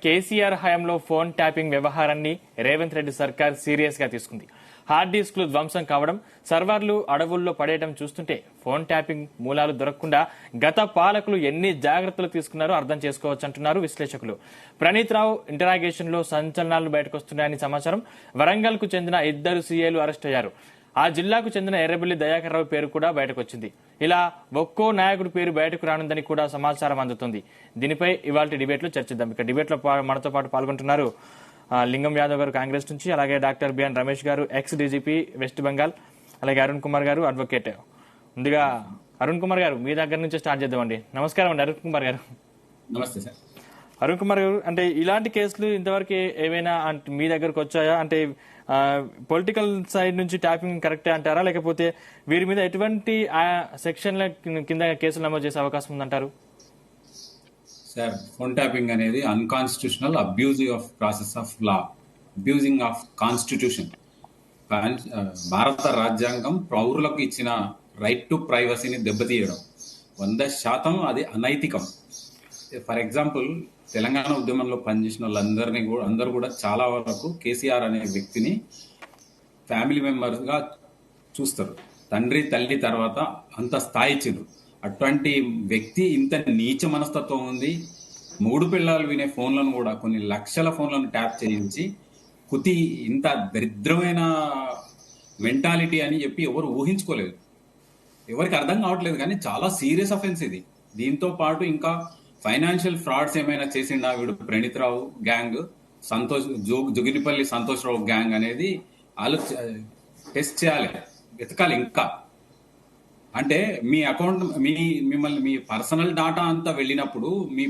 కేసీఆర్ హయాంలో phone tapping వ్యవహారాన్ని రేవంత్ రెడ్డి సర్కార్ సీరియస్ గా తీసుకుంది. హార్డ్ డిస్క్లు ధ్వంసం కావడం, సర్వర్లు అడవుల్లో పడేయడం చూస్తుంటే ఫోన్ ట్యాపింగ్ మూలాలు దొరకకుండా గత పాలకులు ఎన్ని జాగ్రత్తలు తీసుకున్నారో అర్థం చేసుకోవచ్చంటున్నారు విశ్లేషకులు. ప్రణీత్ రావు ఇంటరాగేషన్ లో సంచలనాలు బయటకొస్తున్నాయని సమాచారం. వరంగల్ కు చెందిన 2 సీఏలు అరెస్ట్ అయ్యారు. ఆ జిల్లాకు చెందిన ఎర్రబెల్లి దయాకర్ రావు పేరు కూడా బయటకొచ్చింది. ఇలా ఒక్కో నాయకుడి పేరు బయటకు రానుందని కూడా సమాచారం అందుతుంది. దీనిపై ఇవాళ డిబేట్ లో చర్చిద్దాం. ఇక డిబేట్ లో మనతో పాటు పాల్గొంటున్నారు లింగం యాదవ్ గారు కాంగ్రెస్ నుంచి, అలాగే డాక్టర్ బిఎన్ రమేష్ గారు ఎక్స్ డీజీపీ వెస్ట్ బెంగాల్, అలాగే అరుణ్ కుమార్ గారు అడ్వకేట్. ముందుగా అరుణ్ కుమార్ గారు మీ దగ్గర నుంచి స్టార్ట్ చేద్దామండి. నమస్కారం అండి అరుణ్ కుమార్ గారు. నమస్తే సార్. అరుణ్ కుమార్ గారు, అంటే ఇలాంటి కేసులు ఇంతవరకు ఏమైనా మీ దగ్గరకు వచ్చాయా? అంటే పొలిటికల్ సైడ్ నుంచి ట్యాపింగ్ కరెక్టే అంటారా, లేకపోతే వీరి మీద ఎటువంటి సెక్షన్ల కింద కేసులు నమోదు చేసే అవకాశం ఉందంటారు? సార్, ఫోన్ ట్యాపింగ్ అనేది unconstitutional, abusing of process of law, abusing of constitution. భారత రాజ్యాంగం పౌరులకు ఇచ్చిన రైట్ టు ప్రైవసీని దెబ్బతీయడం 100% అది అనైతికం. ఫర్ ఎగ్జాంపుల్, తెలంగాణ ఉద్యమంలో పనిచేసిన వాళ్ళందరినీ కూడా అందరూ కూడా చాలా వరకు కేసీఆర్ అనే వ్యక్తిని ఫ్యామిలీ మెంబర్స్ గా చూస్తారు. తండ్రి తల్లి తర్వాత అంత స్థాయి ఇచ్చిండ్రు. అటువంటి వ్యక్తి ఇంత నీచ మనస్తత్వం ఉంది. 3 పిల్లలు వినే ఫోన్లను కూడా కొన్ని లక్షల ఫోన్లను ట్యాప్ చేయించి ఇంత దరిద్రమైన మెంటాలిటీ అని చెప్పి ఎవరు ఊహించుకోలేదు, ఎవరికి అర్థం కావట్లేదు. కానీ చాలా సీరియస్ అఫెన్స్ ఇది. దీంతో పాటు ఇంకా ఫైనాన్షియల్ ఫ్రాడ్స్ ఏమైనా చేసిండా వీడు ప్రణీత్ రావు గ్యాంగ్, జోగినిపల్లి సంతోష్ రావు గ్యాంగ్ అనేది టెస్ట్ చేయాలి, వెతకాలి. ఇంకా అంటే మీ అకౌంట్ మిమ్మల్ని మీ పర్సనల్ డాటా అంతా వెళ్ళినప్పుడు మీ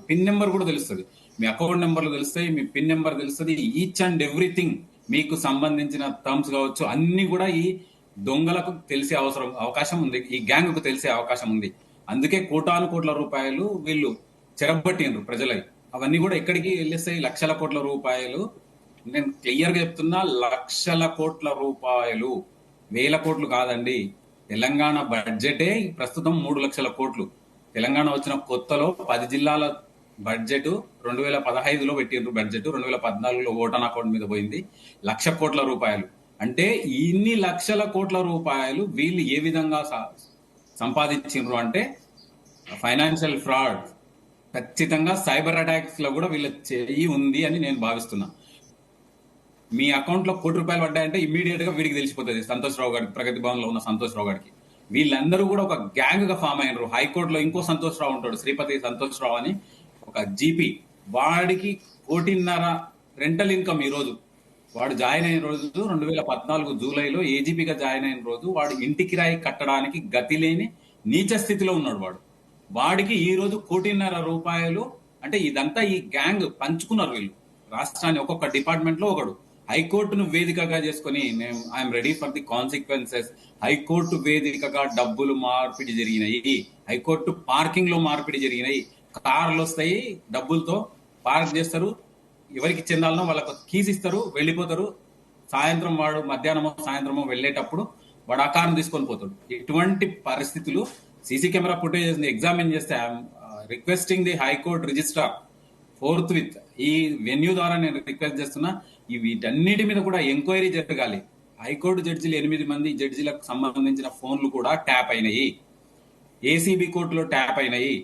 పిన్ నెంబర్ కూడా తెలుస్తుంది, మీ అకౌంట్ నెంబర్లు తెలుస్తాయి, మీ పిన్ నెంబర్ తెలుస్తుంది. ఈచ్ అండ్ ఎవ్రీథింగ్ మీకు సంబంధించిన టర్మ్స్ కావచ్చు అన్ని కూడా ఈ దొంగలకు తెలిసే అవకాశం ఉంది, ఈ గ్యాంగ్ కు తెలిసే అవకాశం ఉంది. అందుకే కోటాను కోట్ల రూపాయలు వీళ్ళు చెరబట్టిండ్రు ప్రజలై. అవన్నీ కూడా ఎక్కడికి వెళ్ళేస్తాయి? లక్షల కోట్ల రూపాయలు. నేను క్లియర్ గా చెప్తున్నా, లక్షల కోట్ల రూపాయలు, వేల కోట్లు కాదండి. తెలంగాణ బడ్జెటే ప్రస్తుతం 3 లక్షల కోట్లు. తెలంగాణ వచ్చిన కొత్తలో 10 జిల్లాల బడ్జెట్ 2015లో పెట్టిండ్రు. బడ్జెట్ 2014లో ఓటాన్ అకౌంట్ మీద పోయింది. 1,00,000 కోట్ల రూపాయలు. అంటే ఇన్ని లక్షల కోట్ల రూపాయలు వీళ్ళు ఏ విధంగా సంపాదించిండ్రు అంటే ఫైనాన్షియల్ ఫ్రాడ్, ఖచ్చితంగా సైబర్ అటాక్స్ లో కూడా వీళ్ళ చేయి ఉంది అని నేను భావిస్తున్నా. మీ అకౌంట్ లో ₹1,00,00,000 పడ్డాయంటే ఇమ్మీడియట్ గా వీడికి తెలిసిపోతుంది, సంతోష్ రావు గారికి, ప్రగతి భవన్ లో ఉన్న సంతోష్ రావు గారికి. వీళ్ళందరూ కూడా ఒక గ్యాంగ్ గా ఫామ్ అయినరు. హైకోర్టులో ఇంకో సంతోష్ రావు ఉంటాడు, శ్రీపతి సంతోష్ రావు అని ఒక జీపీ. వాడికి 1,50,00,000 రెంటల్ ఇన్కమ్. ఈ రోజు వాడు జాయిన్ అయిన రోజు 2014 జూలైలో ఏజీపీగా జాయిన్ అయిన రోజు వాడు ఇంటి కిరాయి కట్టడానికి గతి లేని నీచ స్థితిలో ఉన్నాడు. వాడికి ఈ రోజు 1,50,00,000 రూపాయలు. అంటే ఇదంతా ఈ గ్యాంగ్ పంచుకున్నారు వీళ్ళు. రాష్ట్రాన్ని ఒక్కొక్క డిపార్ట్మెంట్ లో ఒకడు. హైకోర్టును వేదికగా చేసుకుని I'm ready for the consequences. High court వేదికగా డబ్బులు మార్పిడి జరిగినాయి, హైకోర్టు పార్కింగ్ లో మార్పిడి జరిగినాయి. కార్లు వస్తాయి, డబ్బులతో పార్క్ చేస్తారు, ఎవరికి చెందాలనో వాళ్ళకు కీస్ ఇస్తారు, వెళ్ళిపోతారు. సాయంత్రం వాడు మధ్యాహ్నమో సాయంత్రమో వెళ్ళేటప్పుడు వాడు ఆ కారును తీసుకొని పోతాడు. ఇటువంటి పరిస్థితులు సీసీ కెమెరా ఫుటేజ్ ఎగ్జామిన్ చేస్తే I'm requesting the high court registrar fourth with ఈ వెన్యూ ద్వారా నేను రిక్వెస్ట్ చేస్తున్నా, వీటన్నిటి మీద కూడా ఎంక్వైరీ జరగాలి. హైకోర్టు జడ్జిలు 8 మంది జడ్జిలకు సంబంధించిన ఫోన్లు కూడా ట్యాప్ అయినాయి, ఏసీబీ కోర్టులో ట్యాప్ అయినాయి.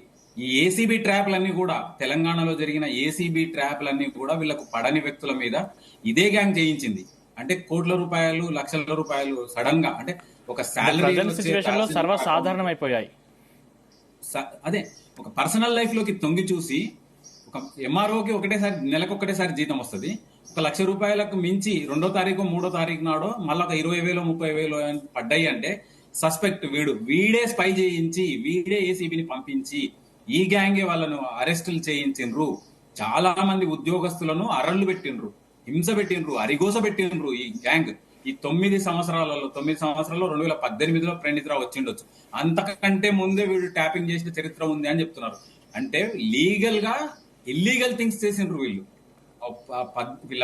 ఈ ఏసీబీ ట్రాప్లన్నీ కూడా, తెలంగాణలో జరిగిన ఏసీబీ ట్రాప్లన్నీ కూడా వీళ్ళకు పడని వ్యక్తుల మీద ఇదే గ్యాంగ్ చేయించింది. అంటే కోట్ల రూపాయలు, లక్షల రూపాయలు సడన్ గా, అంటే ఒక శాలరీ సర్వసాధారణమైపోయాయి. అదే ఒక పర్సనల్ లైఫ్ లోకి తొంగి చూసి, ఒక ఎంఆర్ఓకి నెలకు ఒకటేసారి జీతం వస్తుంది. 1,00,000 రూపాయలకు మించి 2వ తారీఖు 3వ తారీఖు నాడో మళ్ళీ ఒక 20,000 30,000 పడ్డాయి అంటే సస్పెక్ట్ వీడే స్పై చేయించి, వీడే ఏసీబీని పంపించి ఈ గ్యాంగే వాళ్ళను అరెస్టులు చేయించిండ్రు. చాలా మంది ఉద్యోగస్తులను అరళ్లు పెట్టిండ్రు, హింస పెట్టిండ్రు, అరిగోస పెట్టిండ్రు ఈ గ్యాంగ్. ఈ 9 సంవత్సరాలలో 2018లో ప్రణీత్ రావు వచ్చిండొచ్చు, అంతకంటే ముందే వీడు ట్యాపింగ్ చేసిన చరిత్ర ఉంది అని చెప్తున్నారు. అంటే లీగల్ గా ఇల్లీగల్ థింగ్స్ చేసిండ్రు వీళ్ళు. వీళ్ళ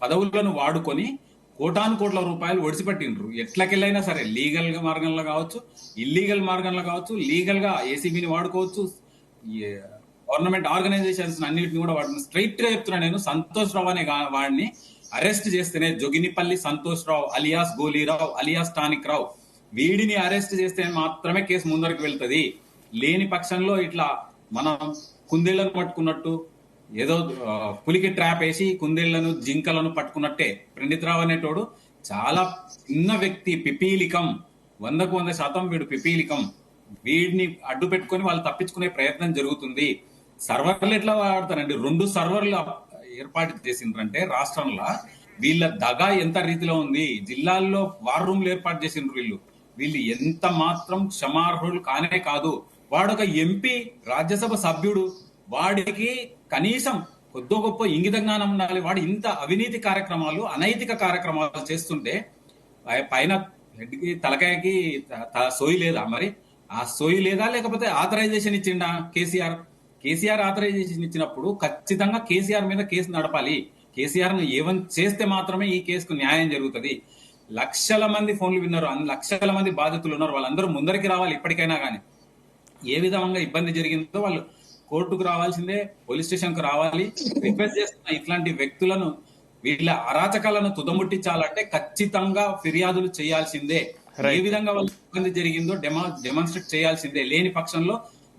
పదవులను వాడుకొని కోటాను కోట్ల రూపాయలు ఒడిసిపెట్టిండ్రు. ఎట్లకెళ్ళైనా సరే, లీగల్ మార్గంలో కావచ్చు, ఇల్లీగల్ మార్గంలో కావచ్చు, లీగల్ గా ఏసీబీని వాడుకోవచ్చు, గవర్నమెంట్ ఆర్గనైజేషన్స్ అన్నిటిని కూడా వాటిని స్ట్రైట్ గా చెప్తున్నా నేను. సంతోష్ రావు అనే వాడిని అరెస్ట్ చేస్తేనే, జొగినిపల్లి సంతోష్ రావు అలియాస్ గోలీరావు అలియాస్ టానిక్ రావు, వీడిని అరెస్ట్ చేస్తే మాత్రమే కేసు ముందరికి వెళ్తది. లేని పక్షంలో ఇట్లా మనం కుందేళ్లను పట్టుకున్నట్టు ఏదో పులికి ట్రాప్ వేసి కుందేళ్లను జింకలను పట్టుకున్నట్టే. పండిత్ రావు అనేటోడు చాలా చిన్న వ్యక్తి, పిపీలికం, 100% వీడు పిపీలికం. వీడిని అడ్డు పెట్టుకొని వాళ్ళు తప్పించుకునే ప్రయత్నం జరుగుతుంది. సర్వర్లు ఎట్లా వాడతారండి? 2 సర్వర్లు ఏర్పాటు చేసిండ్రంటే రాష్ట్రంలో వీళ్ళ దగా ఎంత రీతిలో ఉంది. జిల్లాల్లో వార్ రూమ్లు ఏర్పాటు చేసిండ్రు వీళ్ళు ఎంత మాత్రం క్షమార్హులు కానే కాదు. వాడొక ఎంపీ, రాజ్యసభ సభ్యుడు, వాడికి కనీసం కొద్దో గొప్ప ఇంగిత జ్ఞానం ఉండాలి. వాడు ఇంత అవినీతి కార్యక్రమాలు, అనైతిక కార్యక్రమాలు చేస్తుంటే పైన హెడ్కి తలకాయకి సోయి లేదా? మరి ఆ సోయి లేదా, లేకపోతే ఆథరైజేషన్ ఇచ్చిండా కేసీఆర్ ఆథరైజేషన్ ఇచ్చినప్పుడు ఖచ్చితంగా కేసీఆర్ మీద కేసు నడపాలి. కేసీఆర్ ను ఏవన్ చేస్తే మాత్రమే ఈ కేసుకు న్యాయం జరుగుతుంది. లక్షల మంది ఫోన్లు విన్నారు, లక్షల మంది బాధితులు ఉన్నారు, వాళ్ళందరూ ముందరికి రావాలి. ఇప్పటికైనా కానీ ఏ విధంగా ఇబ్బంది జరిగిందో వాళ్ళు కోర్టుకు రావాల్సిందే, పోలీస్ స్టేషన్ కు రావాలి. రిక్వెస్ట్ చేస్తున్న ఇట్లాంటి వ్యక్తులను, వీళ్ళ అరాచకాలను తుదముట్టించాలంటే ఖచ్చితంగా ఫిర్యాదులు చేయాల్సిందే. ఏ విధంగా వాళ్ళకి ఇబ్బంది జరిగిందో డెమాన్స్ట్రేట్ చేయాల్సిందే. లేని పక్షంలో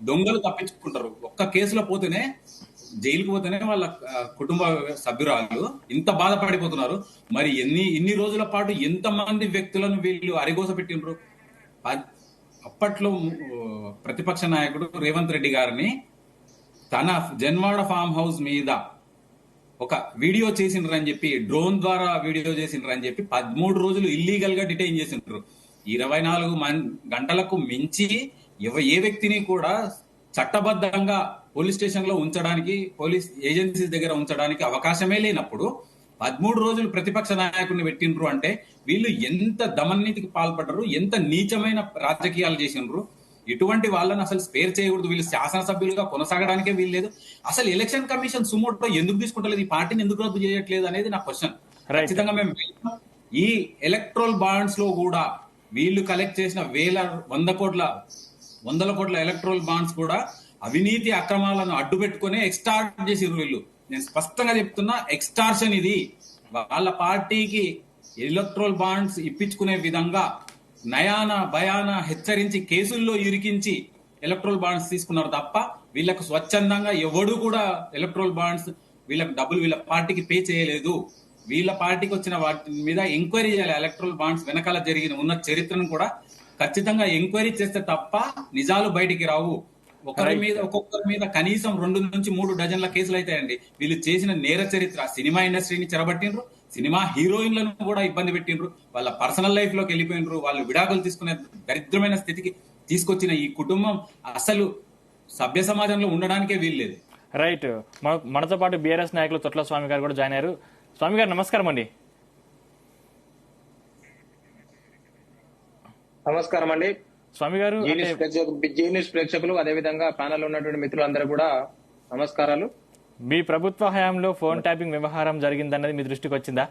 దొంగలు తప్పించుకుంటారు. ఒక్క కేసులో పోతేనే, జైలుకు పోతేనే వాళ్ళ కుటుంబ సభ్యురాలు ఇంత బాధపడిపోతున్నారు. మరి ఇన్ని రోజుల పాటు ఎంతమంది వ్యక్తులను వీళ్ళు అరిగోస పెట్టిండ్రు. అప్పట్లో ప్రతిపక్ష నాయకుడు రేవంత్ రెడ్డి గారిని తన జన్వాడ ఫామ్ హౌస్ మీద ఒక వీడియో చేసిండ్రని చెప్పి, డ్రోన్ ద్వారా వీడియో చేసిండ్రని చెప్పి 13 రోజులు ఇల్లీగల్ గా డిటైన్ చేసిండ్రు. 24 గంటలకు మించి ఏ వ్యక్తిని కూడా చట్టబద్ధంగా పోలీస్ స్టేషన్ లో ఉంచడానికి, పోలీస్ ఏజెన్సీస్ దగ్గర ఉంచడానికి అవకాశమే లేనప్పుడు 13 రోజులు ప్రతిపక్ష నాయకుడిని పెట్టిండ్రు అంటే వీళ్ళు ఎంత దమనీతికి పాల్పడ్డరు, ఎంత నీచమైన రాజకీయాలు చేసిండ్రు. ఇటువంటి వాళ్ళని అసలు స్పేర్ చేయకూడదు. వీళ్ళు శాసనసభ్యులుగా కొనసాగడానికే వీల్లేదు. అసలు ఎలక్షన్ కమిషన్ సుమోటో ఎందుకు తీసుకుంటలేదు, ఈ పార్టీని ఎందుకు రద్దు చేయట్లేదు అనేది నా క్వశ్చన్. ఖచ్చితంగా మేము ఈ ఎలక్ట్రల్ బాండ్స్ లో కూడా వీళ్ళు కలెక్ట్ చేసిన వందల కోట్ల ఎలక్ట్రల్ బాండ్స్ కూడా అవినీతి అక్రమాలను అడ్డు పెట్టుకునే ఎక్స్టార్ట్ చేసిర్రు వీళ్ళు. నేను స్పష్టంగా చెప్తున్నా, ఎక్స్టార్షన్ ఇది. వాళ్ళ పార్టీకి ఎలక్ట్రల్ బాండ్స్ ఇప్పించుకునే విధంగా నయాన భయాన హెచ్చరించి కేసుల్లో ఇరికించి ఎలక్ట్రల్ బాండ్స్ తీసుకున్నారు తప్ప వీళ్ళకు స్వచ్ఛందంగా ఎవడు కూడా ఎలక్ట్రల్ బాండ్స్ వీళ్ళకి డబ్బులు వీళ్ళ పార్టీకి పే చేయలేదు. వీళ్ళ పార్టీకి వచ్చిన వాటి మీద ఎంక్వైరీ చేయాలి. ఎలక్ట్రల్ బాండ్స్ వెనకాల ఉన్న చరిత్రను కూడా ఖచ్చితంగా ఎంక్వైరీ చేస్తే తప్ప నిజాలు బయటికి రావు. ఒక్కొక్కరి మీద కనీసం 2 నుంచి 3 డజన్ల కేసులు అవుతాయండి. వీళ్ళు చేసిన నేర చరిత్ర, సినిమా ఇండస్ట్రీని చెరబట్టిండ్రు, సినిమా హీరోయిన్లను కూడా ఇబ్బంది పెట్టిండ్రు, వాళ్ళ పర్సనల్ లైఫ్ లోకి వెళ్ళిపోయినరు, వాళ్ళు విడాకులు తీసుకునే దరిద్రమైన స్థితికి తీసుకొచ్చిన ఈ కుటుంబం అసలు సభ్య సమాజంలో ఉండడానికే వీల్లేదు. రైట్. మనతో పాటు బీఆర్ఎస్ నాయకులు తొట్ల స్వామి గారు కూడా జాయిన్ అయ్యారు. స్వామి గారు నమస్కారం అండి. నమస్కారం అండి స్వామి గారు. జీనియస్ ప్రేక్షకులు, అదేవిధంగా ప్యానల్ ఉన్నటువంటి మిత్రులందరూ కూడా నమస్కారాలు. మీ ప్రభుత్వ హయాంలో ఫోన్ ట్యాపింగ్ వ్యవహారం జరిగిందన్నది మీ దృష్టికి వచ్చిందా?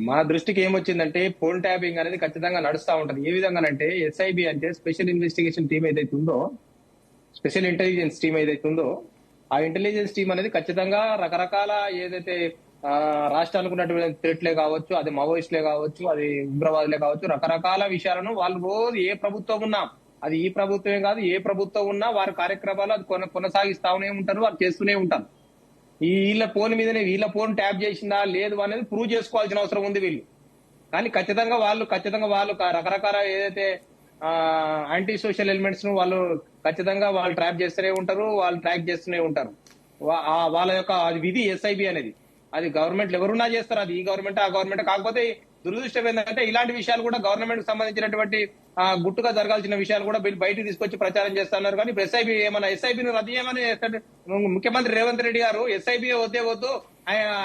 మా దృష్టికి ఏమొచ్చిందంటే, ఫోన్ ట్యాపింగ్ అనేది ఖచ్చితంగా నడుస్తూ ఉంటది. ఏ విధంగానంటే, ఎస్ఐబి అంటే స్పెషల్ ఇన్వెస్టిగేషన్ టీమ్ ఏదైతే ఉందో, స్పెషల్ ఇంటెలిజెన్స్ టీమ్ ఏదైతే ఉందో, ఆ ఇంటెలిజెన్స్ టీమ్ అనేది ఖచ్చితంగా రకరకాల ఏదైతే రాష్ట్రానికి ఉన్నటువంటి థ్రెట్లే కావచ్చు, అది మావోయిస్టులే కావచ్చు, అది ఉగ్రవాదులే కావచ్చు, రకరకాల విషయాలను వాళ్ళు రోజు ఏ ప్రభుత్వం ఉన్నా, అది ఈ ప్రభుత్వమే కాదు, ఏ ప్రభుత్వం ఉన్నా వారి కార్యక్రమాలు అది కొనసాగిస్తానే ఉంటారు, వాళ్ళు చేస్తూనే ఉంటారు. వీళ్ళ ఫోన్ మీదనే వీళ్ళ ఫోన్ ట్యాప్ చేసిందా లేదు అనేది ప్రూవ్ చేసుకోవాల్సిన అవసరం ఉంది వీళ్ళు. కానీ ఖచ్చితంగా వాళ్ళు రకరకాల ఏదైతే యాంటీ సోషల్ ఎలిమెంట్స్ ను వాళ్ళు ఖచ్చితంగా వాళ్ళు ట్రాప్ చేస్తూనే ఉంటారు, వాళ్ళు ట్రాక్ చేస్తూనే ఉంటారు. వాళ్ళ యొక్క విధి ఎస్ఐబి అనేది. అది గవర్నమెంట్ ఎవరున్నా చేస్తారు, అది ఈ గవర్నమెంట్ ఆ గవర్నమెంట్. కాకపోతే దురదృష్టం ఏంటంటే, ఇలాంటి విషయాలు కూడా గవర్నమెంట్ కు సంబంధించినటువంటి గుట్టుగా జరగాల్సిన విషయాలు కూడా బయటికి తీసుకొచ్చి ప్రచారం చేస్తున్నారు. కానీ ఇప్పుడు ఎస్ఐబిని రద్దు చేయమని ముఖ్యమంత్రి రేవంత్ రెడ్డి గారు ఎస్ఐబి వద్దు,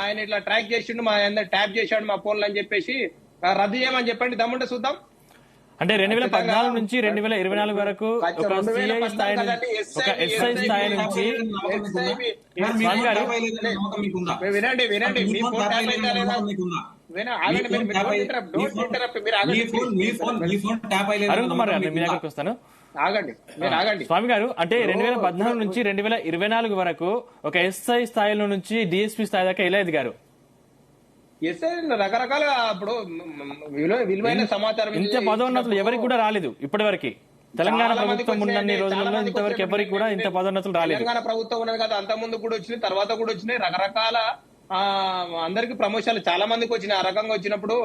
ఆయన ఇట్లా ట్రాక్ చేసిండు, మా ట్యాప్ చేశాడు మా ఫోన్లు అని చెప్పేసి రద్దు చేయమని చెప్పండి, దమ్ముంటే చూద్దాం. అంటే 2014 నుంచి 2024 వరకు ఒక సిఐ స్థాయి, ఒక ఎస్ఐ స్థాయి నుంచి వినండి మీ ఫోన్ ట్యాప్ అయిందా లేదా? అరుణ్ కుమార్ గారు, మీ దగ్గరకు వస్తాను. ఆగండి, మీరు ఆగండి. స్వామి గారు, అంటే 2014 నుంచి 2024 వరకు ఒక ఎస్ఐ స్థాయిలో నుంచి డిఎస్పీ స్థాయి దాకా ఎలా ఎదిగారు? ఎస్ఐ రకరకాలుగా ఇప్పుడు విలువైన సమాచారం ఇంత పదోన్నతులు ఎవరికి కూడా రాలేదు ఇప్పటి వరకు. తెలంగాణ ప్రభుత్వం ఉన్నన్ని రోజులలో ఇంతవరకు ఎవరికి కూడా ఇంత పదోన్నతులు రాలేదు. తెలంగాణ ప్రభుత్వం ఉన్నది కదా, అంత ముందు కూడా వచ్చినాయి, తర్వాత కూడా వచ్చినాయి. రకరకాల అందరికి ప్రమోషన్లు చాలా మందికి వచ్చినాయి. ఆ రకంగా వచ్చినప్పుడు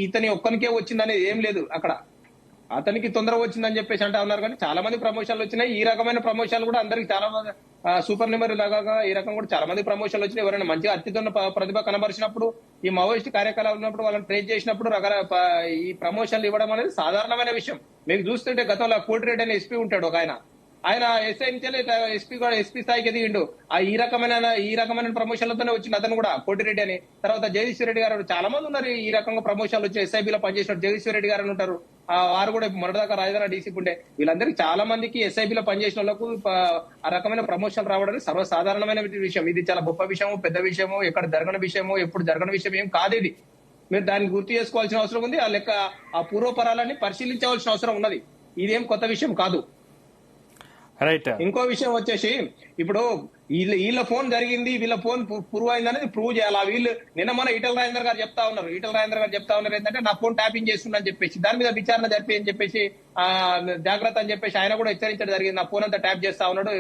ఇతని ఒక్కనికే వచ్చిందనేది ఏం లేదు అక్కడ. అతనికి తొందర వచ్చిందని చెప్పేసి అంటా ఉన్నారు, కానీ చాలా మంది ప్రమోషన్లు వచ్చినాయి. ఈ రకమైన ప్రమోషన్లు కూడా అందరికి చాలా మంది సూపర్ నెంబర్ లాగా ఈ రకం కూడా చాలా మంది ప్రమోషన్లు వచ్చినాయి. ఎవరైనా మంచిగా అత్యున్నత ప్రతిభ కనబరిచినప్పుడు, ఈ మావోయిస్ట్ కార్యకలాపాలు ఉన్నప్పుడు వాళ్ళని ట్రేస్ చేసినప్పుడు ఈ ప్రమోషన్లు ఇవ్వడం అనేది సాధారణమైన విషయం. మీకు చూస్తుంటే గతంలో కోటిరెడ్డి అనే ఎస్పీ ఉంటాడు ఒక ఆయన ఎస్ఐ నుంచి ఎస్పీ స్థాయికి ఎదిగిండు. ఈ రకమైన ప్రమోషన్లతోనే వచ్చింది అతను కూడా, కోటిరెడ్డి అని. తర్వాత జగదీశ్వర్ రెడ్డి గారు, చాలా మంది ఉన్నారు ఈ రకంగా ప్రమోషన్లు వచ్చి ఎస్ఐబీలో పనిచేసిన జగదీశ్వర్ రెడ్డి గారు ఉంటారు. వారు కూడా మొదటిదాకా రాజధాని డీసీపీ ఉండే. వీళ్ళందరికీ చాలా మందికి ఎస్ఐబీలో పనిచేసిన వాళ్ళకు ఆ రకమైన ప్రమోషన్ రావడం సర్వసాధారణమైన విషయం. ఇది చాలా గొప్ప విషయము, పెద్ద విషయము, ఎక్కడ జరగని విషయము, ఎప్పుడు జరగని విషయం ఏం కాదు ఇది. మీరు దాన్ని గుర్తు చేసుకోవాల్సిన అవసరం ఉంది. ఆ పూర్వపరాలన్నీ పరిశీలించవలసిన అవసరం ఉన్నది. ఇదేం కొత్త విషయం కాదు. రైట్. ఇంకో విషయం వచ్చేసి, ఇప్పుడు వీళ్ళ ఫోన్ జరిగింది, వీళ్ళ ఫోన్ ప్రూవ్ అయింది అనేది ప్రూవ్ చేయాలి. వీళ్ళు నిన్న మన ఈటల రాజేందర్ గారు చెప్తా ఉన్నారు ఏంటంటే నా ఫోన్ ట్యాపింగ్ చేస్తుందని చెప్పేసి, దాని మీద విచారణ జరిపి అని చెప్పేసి జాగ్రత్త అని చెప్పేసి ఆయన కూడా హెచ్చరించడం జరిగింది. నా ఫోన్ అంతా ట్యాప్ చేస్తా ఉన్నాడు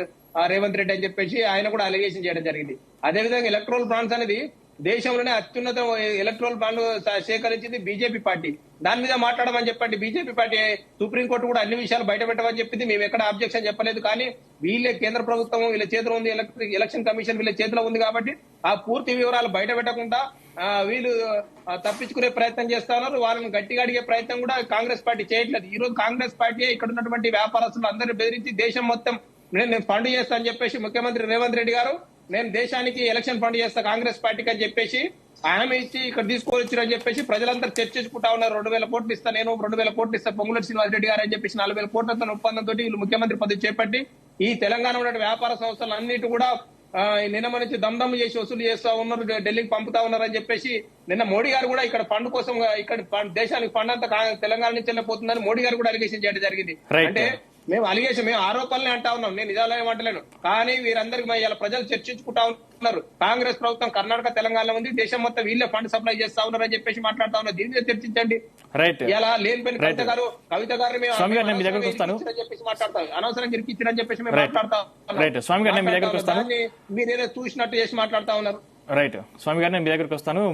రేవంత్ రెడ్డి అని చెప్పేసి ఆయన కూడా అలిగేషన్ చేయడం జరిగింది. అదేవిధంగా ఎలక్ట్రల్ బాండ్స్ అనేది దేశంలోనే అత్యున్నత ఎలక్ట్రల్ బాండ్ సేకరించింది బీజేపీ పార్టీ. దాని మీద మాట్లాడమని చెప్పండి. బీజేపీ పార్టీ సుప్రీంకోర్టు కూడా అన్ని విషయాలు బయట పెట్టమని చెప్పింది. మేము ఎక్కడ అబ్జెక్షన్ చెప్పలేదు. కానీ వీళ్ళే కేంద్ర ప్రభుత్వం వీళ్ళ చేతిలో ఉంది, ఎలక్షన్ కమిషన్ వీళ్ళ చేతిలో ఉంది కాబట్టి ఆ పూర్తి వివరాలు బయట పెట్టకుండా వీళ్ళు తప్పించుకునే ప్రయత్నం చేస్తా ఉన్నారు. వాళ్ళని గట్టిగా అడిగే ప్రయత్నం కూడా కాంగ్రెస్ పార్టీ చేయట్లేదు. ఈ రోజు కాంగ్రెస్ పార్టీ ఇక్కడ ఉన్నటువంటి వ్యాపారస్తులు అందరినీ బెదిరించి దేశం మొత్తం నేను ఫండ్ చేస్తా అని చెప్పేసి ముఖ్యమంత్రి రేవంత్ రెడ్డి గారు, నేను దేశానికి ఎలక్షన్ ఫండ్ చేస్తా కాంగ్రెస్ పార్టీకి అని చెప్పేసి హామీ ఇచ్చి ఇక్కడ తీసుకొచ్చారని చెప్పేసి ప్రజలంతా చర్చించుకుంటా ఉన్నారు. 2,000 కోట్లు ఇస్తా, నేను 2,000 కోట్లు ఇస్తా పొంగులేటి శ్రీనివాస్ రెడ్డి గారు అని చెప్పేసి 4,000 కోట్లతో ఒప్పందంతో వీళ్ళు ముఖ్యమంత్రి పదవి చేపట్టి ఈ తెలంగాణ ఉన్న వ్యాపార సంస్థలు అన్నిటి కూడా నిన్న నుంచి దమ్దమ్ చేసి వసూలు చేస్తా ఉన్నారు, ఢిల్లీకి పంపుతా ఉన్నారు అని చెప్పేసి నిన్న మోడీ గారు కూడా ఇక్కడ ఫండ్ కోసం ఇక్కడ దేశానికి ఫండ్ అంతా తెలంగాణ నుంచి వెళ్ళిపోతుందని మోడీ గారు కూడా అలిగేషన్ చేయడం జరిగింది. అంటే మేము ఆరోపణలే అంటా ఉన్నాం, నేను నిజాలు ఏమంటలేను. కానీ వీరందరికీ ఇలా ప్రజలు చర్చించుకుంటా ఉన్నారు. కాంగ్రెస్ ప్రభుత్వం కర్ణాటక తెలంగాణలో ఉంది, దేశం మొత్తం వీళ్ళే ఫండ్ సప్లై చేస్తా ఉన్నారు అని చెప్పేసి మాట్లాడుతా ఉన్నారు. దీని మీద చర్చించండి. ఇలా లేనిపోయిన కవిత గారిని మేము చెప్పేసి మాట్లాడతాం, అనవసరం గిరికిచ్చారని చెప్పేసి మేము మాట్లాడతాం. మీరేదో చూసినట్టు చేసి మాట్లాడుతా ఉన్నారు. రైట్. స్వామి గారు, నేను మీ దగ్గరకు వస్తాను.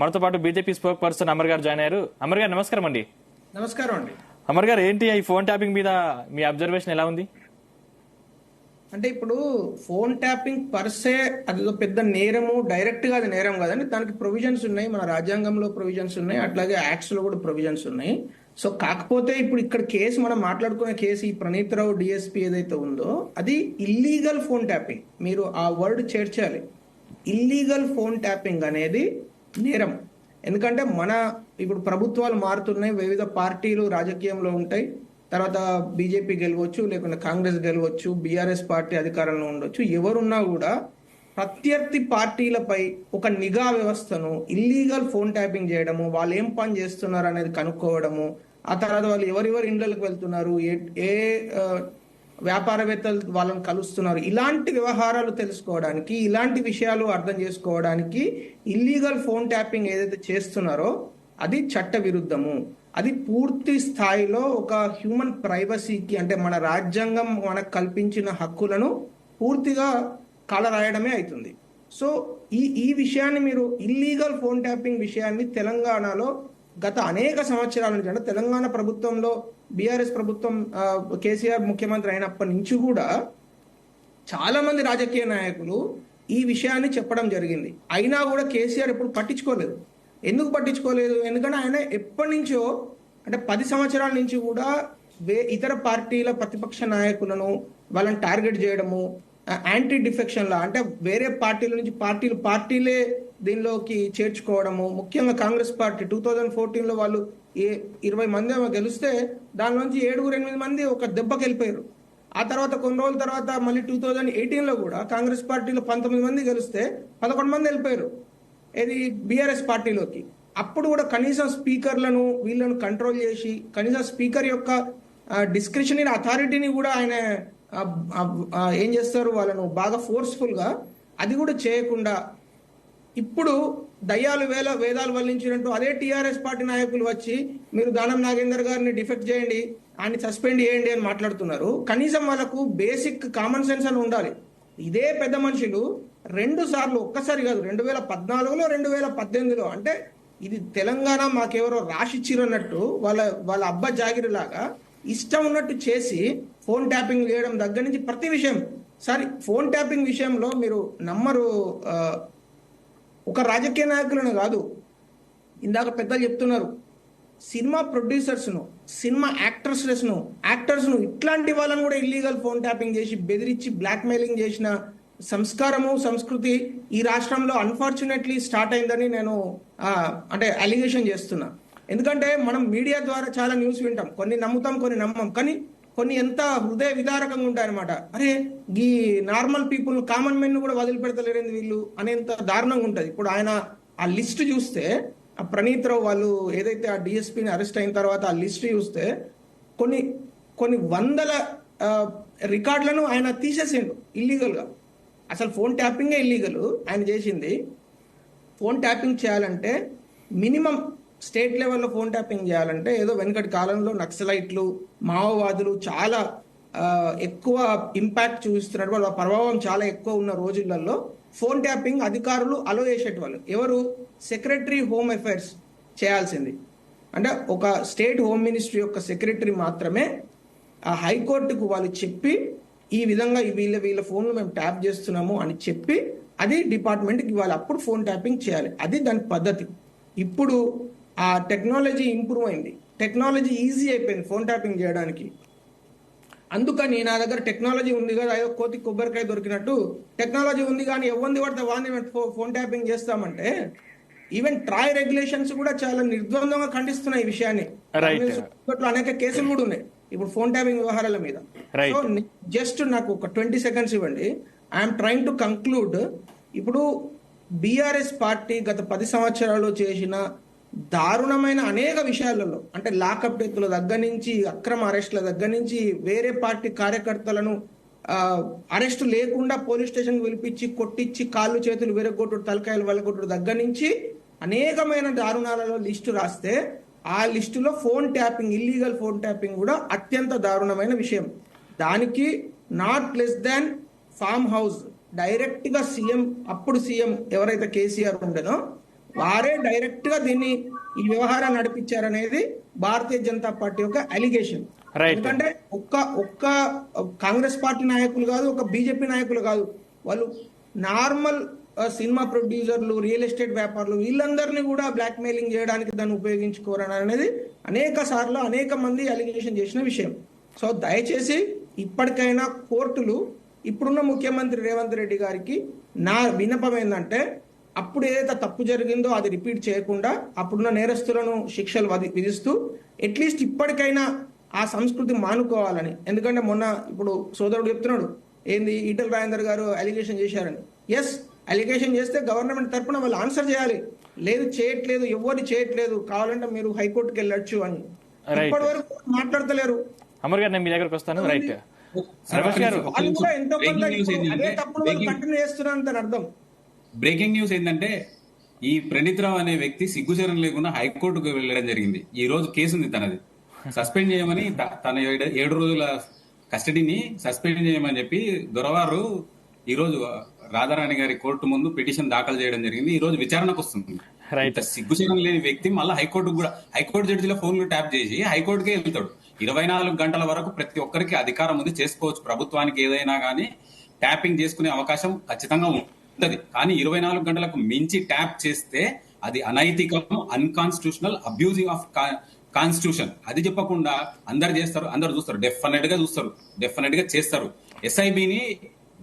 మనతో పాటు బీజేపీ స్పోక్ పర్సన్ అమర్ గారు జాయిన్ అయ్యారు. అమర్ గారు నమస్కారం అండి. నమస్కారం అండి. అమర్ గారు, ఏంటి ఈ ఫోన్ ట్యాపింగ్ మీద మీ అబ్జర్వేషన్ ఎలా ఉంది? అంటే ఇప్పుడు ఫోన్ ట్యాపింగ్ పర్సే అది పెద్ద నేరము, డైరెక్ట్ గా అది నేరం కాదండి. దానికి ప్రొవిజన్స్ ఉన్నాయి, మన రాజ్యాంగంలో ప్రొవిజన్స్ ఉన్నాయి, అట్లాగే యాక్ట్స్ లో కూడా ప్రొవిజన్స్ ఉన్నాయి. సో కాకపోతే ఇప్పుడు ఇక్కడ కేసు మనం మాట్లాడుకునే కేసు ఈ ప్రణీత్ రావు డిఎస్పీ ఏదైతే ఉందో అది ఇల్లీగల్ ఫోన్ ట్యాపింగ్. మీరు ఆ వర్డ్ చేర్చాలి. ఇల్లీగల్ ఫోన్ ట్యాపింగ్ అనేది నేరం. ఎందుకంటే ఇప్పుడు ప్రభుత్వాలు మారుతున్నాయి, వివిధ పార్టీలు రాజకీయంలో ఉంటాయి. తర్వాత బీజేపీ గెలవచ్చు, లేకుంటే కాంగ్రెస్ గెలవచ్చు, బీఆర్ఎస్ పార్టీ అధికారంలో ఉండొచ్చు. ఎవరున్నా కూడా ప్రత్యర్థి పార్టీలపై ఒక నిఘా వ్యవస్థను ఇల్లీగల్ ఫోన్ ట్యాపింగ్ చేయడము, వాళ్ళు ఏం పని చేస్తున్నారు అనేది కనుక్కోవడము, ఆ తర్వాత వాళ్ళు ఎవరెవరి ఇండ్లకు వెళ్తున్నారు, ఏ వ్యాపారవేత్తలు వాళ్ళని కలుస్తున్నారు, ఇలాంటి వ్యవహారాలు తెలుసుకోవడానికి, ఇలాంటి విషయాలు అర్థం చేసుకోవడానికి ఇల్లీగల్ ఫోన్ ట్యాపింగ్ ఏదైతే చేస్తున్నారో అది చట్ట విరుద్ధము. అది పూర్తి స్థాయిలో ఒక హ్యూమన్ ప్రైవసీకి, అంటే మన రాజ్యాంగం మనకు కల్పించిన హక్కులను పూర్తిగా కాలరాయడమే అవుతుంది. సో ఈ విషయాన్ని మీరు ఇల్లీగల్ ఫోన్ ట్యాపింగ్ విషయాన్ని తెలంగాణలో గత అనేక సంవత్సరాల నుంచి, అంటే తెలంగాణ ప్రభుత్వంలో బీఆర్ఎస్ ప్రభుత్వం కేసీఆర్ ముఖ్యమంత్రి అయినప్పటి నుంచి కూడా చాలా మంది రాజకీయ నాయకులు ఈ విషయాన్ని చెప్పడం జరిగింది. అయినా కూడా కేసీఆర్ ఎప్పుడు పట్టించుకోలేదు. ఎందుకు పట్టించుకోలేదు? ఎందుకంటే ఆయన ఎప్పటి నుంచో, అంటే 10 సంవత్సరాల నుంచి కూడా ఇతర పార్టీల ప్రతిపక్ష నాయకులను వాళ్ళని టార్గెట్ చేయడము, యాంటీ డిఫెక్షన్ లా, అంటే వేరే పార్టీల నుంచి పార్టీలే దీనిలోకి చేర్చుకోవడము. ముఖ్యంగా కాంగ్రెస్ పార్టీ 2014లో వాళ్ళు 20 మంది గెలిస్తే దానిలోంచి 7-8 మంది ఒక దెబ్బకి వెళ్ళిపోయారు. ఆ తర్వాత కొన్ని రోజుల తర్వాత మళ్ళీ 2018లో కూడా కాంగ్రెస్ పార్టీలో 19 మంది గెలిస్తే 11 మంది వెళ్ళిపోయారు ఇది బీఆర్ఎస్ పార్టీలోకి. అప్పుడు కూడా కనీసం స్పీకర్లను వీళ్ళను కంట్రోల్ చేసి, కనీసం స్పీకర్ యొక్క డిస్క్రిషనరీ అథారిటీని కూడా ఆయన ఏం చేస్తారు, వాళ్ళను బాగా ఫోర్స్ఫుల్ గా అది కూడా చేయకుండా ఇప్పుడు దయ్యాలు వేదాలు వల్లించినట్టు అదే టీఆర్ఎస్ పార్టీ నాయకులు వచ్చి మీరు దానం నాగేందర్ గారిని డిఫెక్ట్ చేయండి, ఆయన్ని సస్పెండ్ చేయండి అని మాట్లాడుతున్నారు. కనీసం వాళ్ళకు బేసిక్ కామన్ సెన్స్ అని ఉండాలి. ఇదే పెద్ద మనుషులు 2 సార్లు, ఒక్కసారి కాదు, 2014లో 2018లో, అంటే ఇది తెలంగాణ మాకెవరో రాసిచ్చిరన్నట్టు వాళ్ళ అబ్బా జాగిరి లాగా ఇష్టం ఉన్నట్టు చేసి ఫోన్ ట్యాపింగ్ చేయడం దగ్గర నుంచి ప్రతి విషయం. సారీ, ఫోన్ ట్యాపింగ్ విషయంలో మీరు నమ్మరు, ఒక రాజకీయ నాయకులను కాదు, ఇందాక పెద్దలు చెప్తున్నారు, సినిమా ప్రొడ్యూసర్స్ను, సినిమా యాక్టర్స్ను ఇట్లాంటి వాళ్ళని కూడా ఇల్లీగల్ ఫోన్ ట్యాపింగ్ చేసి బెదిరించి బ్లాక్మెయిలింగ్ చేసిన సంస్కారము సంస్కృతి ఈ రాష్ట్రంలో అన్ఫార్చునేట్లీ స్టార్ట్ అయిందని నేను అంటే అలిగేషన్ చేస్తున్నా. ఎందుకంటే మనం మీడియా ద్వారా చాలా న్యూస్ వింటాం, కొన్ని నమ్ముతాం కొన్ని నమ్మం, కానీ కొన్ని ఎంత హృదయ విదారకంగా ఉంటాయన్నమాట. అరే ఈ నార్మల్ పీపుల్, కామన్ మెన్ కూడా వదిలిపెడతలేరేంది వీళ్ళు అనేంత దారుణంగా ఉంటుంది. ఇప్పుడు ఆయన ఆ లిస్ట్ చూస్తే, ఆ ప్రణీత్ రావు వాళ్ళు ఏదైతే ఆ డిఎస్పీని అరెస్ట్ అయిన తర్వాత ఆ లిస్ట్ చూస్తే కొన్ని వందల రికార్డులను ఆయన తీసేసిండు ఇల్లీగల్ గా. అసలు ఫోన్ ట్యాపింగే ఇల్లీగల్ ఆయన చేసింది. ఫోన్ ట్యాపింగ్ చేయాలంటే మినిమం స్టేట్ లెవెల్లో ఫోన్ ట్యాపింగ్ చేయాలంటే ఏదో వెనకటి కాలంలో నక్సలైట్లు, మావోవాదులు చాలా ఎక్కువ ఇంపాక్ట్ చూపిస్తున్నట్టు, వాళ్ళ ప్రభావం చాలా ఎక్కువ ఉన్న రోజులలో ఫోన్ ట్యాపింగ్ అధికారులు అలో చేసేటవాళ్ళు. ఎవరు? సెక్రటరీ హోమ్ అఫైర్స్ చేయాల్సింది. అంటే ఒక స్టేట్ హోమ్ మినిస్ట్రీ యొక్క సెక్రటరీ మాత్రమే ఆ హైకోర్టుకు వాళ్ళు చెప్పి ఈ విధంగా వీళ్ళ ఫోన్లు మేము ట్యాప్ చేస్తున్నాము అని చెప్పి అది డిపార్ట్మెంట్కి ఇవ్వాలి. అప్పుడు ఫోన్ ట్యాపింగ్ చేయాలి. అది దాని పద్ధతి. ఇప్పుడు ఆ టెక్నాలజీ ఇంప్రూవ్ అయింది, టెక్నాలజీ ఈజీ అయిపోయింది ఫోన్ ట్యాపింగ్ చేయడానికి. అందుకని నా దగ్గర టెక్నాలజీ ఉంది కదా, ఏదో కోతి కొబ్బరికాయ దొరికినట్టు టెక్నాలజీ ఉంది కానీ ఎవరిని పడితే వాడిని ఫోన్ ట్యాపింగ్ చేస్తామంటే ఈవెన్ ట్రాయ్ రెగ్యులేషన్స్ కూడా చాలా నిర్ద్వందంగా ఖండిస్తున్నాయి ఈ విషయాన్ని. అనేక కేసులు కూడా ఉన్నాయి ఇప్పుడు ఫోన్ ట్యాపింగ్ వ్యవహారాల మీద. సో జస్ట్ నాకు ఒక 20 seconds ఇవ్వండి. I'm trying to conclude. ఇప్పుడు బీఆర్ఎస్ పార్టీ గత 10 సంవత్సరాలు చేసిన దారుణమైన అనేక విషయాలలో, అంటే లాకప్ డెత్ల దగ్గర నుంచి, అక్రమ అరెస్టుల దగ్గర నుంచి, వేరే పార్టీ కార్యకర్తలను అరెస్టు లేకుండా పోలీస్ స్టేషన్ పిలిపించి కొట్టించి కాళ్ళు చేతులు విరగొట్టుడు, తలకాయలు వెలగొట్టుడు దగ్గర నుంచి అనేకమైన దారుణాలలో లిస్టు రాస్తే ఆ లిస్టులో phone tapping, illegal phone tapping కూడా అత్యంత దారుణమైన విషయం. దానికి not less than farm house direct గా సీఎం, అప్పుడు సీఎం ఎవరైతే కేసీఆర్ ఉండేనో వారే డైరెక్ట్ గా దీన్ని ఈ వ్యవహారాన్ని నడిపించారనేది భారతీయ జనతా పార్టీ యొక్క అలిగేషన్. ఎందుకంటే ఒక్క కాంగ్రెస్ పార్టీ నాయకులు కాదు, ఒక బీజేపీ నాయకులు కాదు, వాళ్ళు నార్మల్ సినిమా ప్రొడ్యూసర్లు, రియల్ ఎస్టేట్ వ్యాపారులు, వీళ్ళందరినీ కూడా బ్లాక్ మెయిలింగ్ చేయడానికి దాన్ని ఉపయోగించుకోరని అనేది అనేక సార్లు అనేక మంది అలిగేషన్ చేసిన విషయం. సో దయచేసి ఇప్పటికైనా కోర్టులు, ఇప్పుడున్న ముఖ్యమంత్రి రేవంత్ రెడ్డి గారికి నా విన్నపం ఏంటంటే, అప్పుడు ఏదైతే తప్పు జరిగిందో అది రిపీట్ చేయకుండా అప్పుడున్న నేరస్తులను శిక్షలు విధిస్తూ అట్లీస్ట్ ఇప్పటికైనా ఆ సంస్కృతి మానుకోవాలని. ఎందుకంటే మొన్న ఇప్పుడు సోదరుడు చెప్తున్నాడు ఏంది, ఈటల రాజేందర్ గారు అలిగేషన్ చేశారని. ఎస్, అలిగేషన్ చేస్తే గవర్నమెంట్ తరఫున వాళ్ళు ఆన్సర్ చేయాలి. లేదు, చేయట్లేదు, ఎవరు చేయట్లేదు, కావాలంటే మీరు హైకోర్టుకి వెళ్ళొచ్చు అని ఇప్పటి వరకు మాట్లాడతలేరు. అమర్ గారు, నేను మీ దగ్గరకు వస్తాను. రైట్, రమేష్ గారు, వాళ్ళు కూడా ఎంతో కొంత అదే తప్పుడు వాళ్ళు కంటిన్యూ చేస్తున్నారు అర్థం. బ్రేకింగ్ న్యూస్ ఏంటంటే, ఈ ప్రణీత్ రావు అనే వ్యక్తి సిగ్గుచరం లేకుండా హైకోర్టుకు వెళ్ళడం జరిగింది. ఈ రోజు కేసు ఉంది తనది, సస్పెండ్ చేయమని, తన 7 రోజుల కస్టడీని సస్పెండ్ చేయమని చెప్పి దొరవారు ఈ రోజు రాధారాణి గారి కోర్టు ముందు పిటిషన్ దాఖలు చేయడం జరిగింది. ఈ రోజు విచారణకు వస్తుంది. సిగ్గుచరం లేని వ్యక్తి మళ్ళీ హైకోర్టు జడ్జిల ఫోన్లు ట్యాప్ చేసి హైకోర్టుకే వెళ్తాడు. 24 గంటల వరకు ప్రతి ఒక్కరికి అధికారం ఉంది, చేసుకోవచ్చు. ప్రభుత్వానికి ఏదైనా కానీ ట్యాపింగ్ చేసుకునే అవకాశం ఖచ్చితంగా ఉంటది. కానీ 24 గంటలకు మించి ట్యాప్ చేస్తే అది అనైతికం, అన్కాన్స్టిట్యూషనల్, అబ్యూజింగ్ ఆఫ్ కాన్స్టిట్యూషన్. అది చెప్పకుండా అందరు చేస్తారు, అందరు చూస్తారు, డెఫినెట్ గా చేస్తారు. ఎస్ఐబిని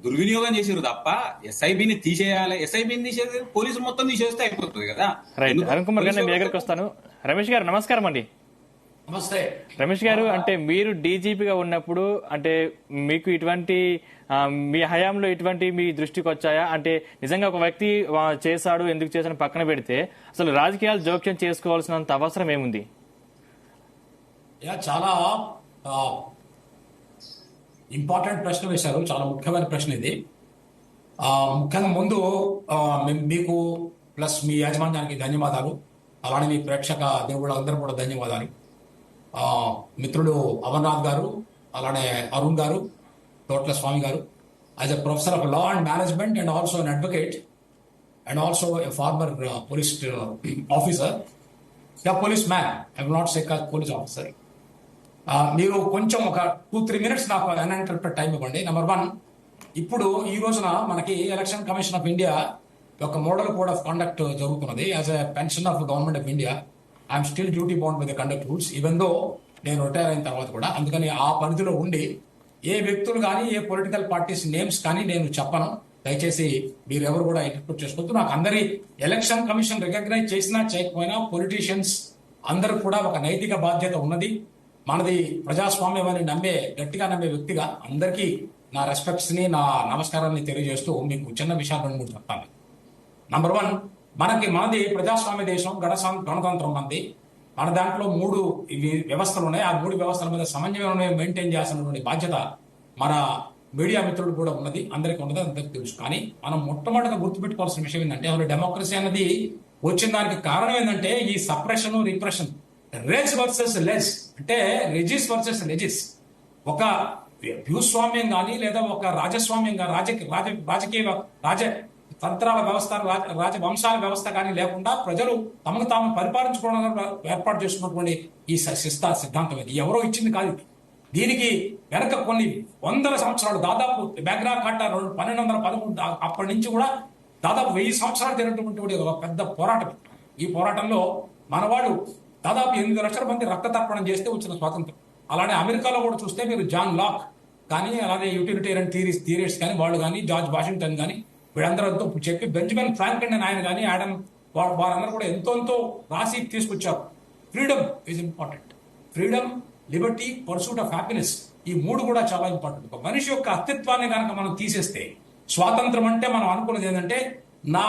దుర్వినియోగం చేసారు తప్ప ఎస్ఐబిని తీసేయాలి, ఎస్ఐబిని తీసేది పోలీసులు మొత్తం తీసేస్తే అయిపోతుంది కదా. రైట్, అరుణ్ కుమార్ గారు, నేను మీ దగ్గరకు వస్తాను. రమేష్ గారు, నమస్కారం అండి. నమస్తే రమేష్ గారు, అంటే మీరు డీజీపీగా ఉన్నప్పుడు అంటే మీకు ఇటువంటి మీ హయాంలో ఇటువంటి మీ దృష్టికి వచ్చాయా? అంటే నిజంగా ఒక వ్యక్తి చేశాడు, ఎందుకు చేశాడు పక్కన పెడితే అసలు రాజకీయాలు జోక్యం చేసుకోవాల్సినంత అవసరం ఏముంది? చాలా ఇంపార్టెంట్ ప్రశ్న వేశారు, చాలా ముఖ్యమైన ప్రశ్న ఇది. ముఖ్యంగా ముందు మీకు ప్లస్ మీ యాజమాన్యానికి ధన్యవాదాలు, అలానే మీ ప్రేక్షక దేవుళ్ళందరూ కూడా ధన్యవాదాలు. మిత్రుడు అమర్నాథ్ గారు, అలానే అరుణ్ గారు, తోట్ల స్వామి గారు, as a professor of law and management and also an advocate and also a former police officer, policeman, I will not say police officer. మీరు కొంచెం ఒక 2-3 minutes నాకు అన్ఇంటరప్టెడ్ టైం ఇవ్వండి. నెంబర్ 1, ఇప్పుడు ఈ రోజున మనకి ఎలక్షన్ కమిషన్ ఆఫ్ ఇండియా ఒక మోడల్ కోడ్ ఆఫ్ కండక్ట్ జరుగుతున్నది. As a pension of government of India I'm still duty bound with the conduct rules even though నేను రిటైర్ అయిన తర్వాత కూడా. అందుకని ఆ పరిధిలో ఉండి ఏ వ్యక్తులు కానీ ఏ పొలిటికల్ పార్టీస్ నేమ్స్ కానీ నేను చెప్పను. దయచేసి మీరెవరు కూడా ఇంటర్ప్రిట్ చేసుకోవద్దు. నాకు అందరి ఎలక్షన్ కమిషన్ రికగ్నైజ్ చేసినా చేయకపోయినా పొలిటీషియన్స్ అందరూ కూడా ఒక నైతిక బాధ్యత ఉన్నది. మనది ప్రజాస్వామ్యం అని గట్టిగా నమ్మే వ్యక్తిగా అందరికీ నా రెస్పెక్ట్స్ ని, నా నమస్కారాన్ని తెలియజేస్తూ మీకు చిన్న విషయాలు 2-3 చెప్తాను. నంబర్ 1, మనది ప్రజాస్వామ్య దేశం, గణతంత్రం మంది. మన దాంట్లో 3 వ్యవస్థలు ఉన్నాయి. ఆ 3 వ్యవస్థల మీద సమన్వయం మెయింటైన్ చేయాల్సినటువంటి బాధ్యత మన మీడియా మిత్రులు కూడా ఉన్నది, అందరికీ ఉన్నది, అందరికీ తెలుసు. కానీ మనం మొట్టమొదటిగా గుర్తుపెట్టుకోవాల్సిన విషయం ఏంటంటే అసలు డెమోక్రసీ అనేది వచ్చిన దానికి కారణం ఏంటంటే ఈ సప్రెషన్, రిప్రెషన్, రేజ్ వర్సెస్ లెజ్, అంటే రెజిస్ వర్సెస్ లెజిస్. ఒక భూస్వామ్యం కానీ లేదా ఒక రాజస్వామ్యం కానీ రాజకీయ రాజతంత్రాల వ్యవస్థ, రాజవంశాల వ్యవస్థ కానీ లేకుండా ప్రజలు తమను తాము పరిపాలించుకోవడానికి ఏర్పాటు చేసుకున్నటువంటి ఈ సిద్ధాంతం ఇది ఎవరో ఇచ్చింది కాదు. దీనికి వెనక కొన్ని వందల సంవత్సరాలు, దాదాపు బ్యాగ్రా కాటా 1213 అప్పటి నుంచి కూడా దాదాపు 1000 సంవత్సరాలు జరిగినటువంటి ఒక పెద్ద పోరాటం. ఈ పోరాటంలో మనవాళ్ళు దాదాపు 8 లక్షల మంది రక్తతర్పణం చేస్తే వచ్చిన స్వాతంత్రం. అలానే అమెరికాలో కూడా చూస్తే మీరు జాన్ లాక్ కానీ, అలానే యూటిలిటేరియన్ థియరీస్ కానీ, వాళ్ళు కానీ, జార్జ్ వాషింగ్టన్ కానీ, వీళ్ళందరూ చెప్పి బెంజమిన్ ఫ్రాంక్లిన్ అని ఆయన కానీ, ఆడమ్, వారందరూ కూడా ఎంతో రాసి తీసుకొచ్చారు. Freedom is important. Freedom, Liberty, pursuit of happiness, ఈ 3 కూడా చాలా ఇంపార్టెంట్. ఒక మనిషి యొక్క అస్తిత్వాన్ని కనుక మనం తీసేస్తే, స్వాతంత్రం అంటే మనం అనుకున్నది ఏంటంటే నా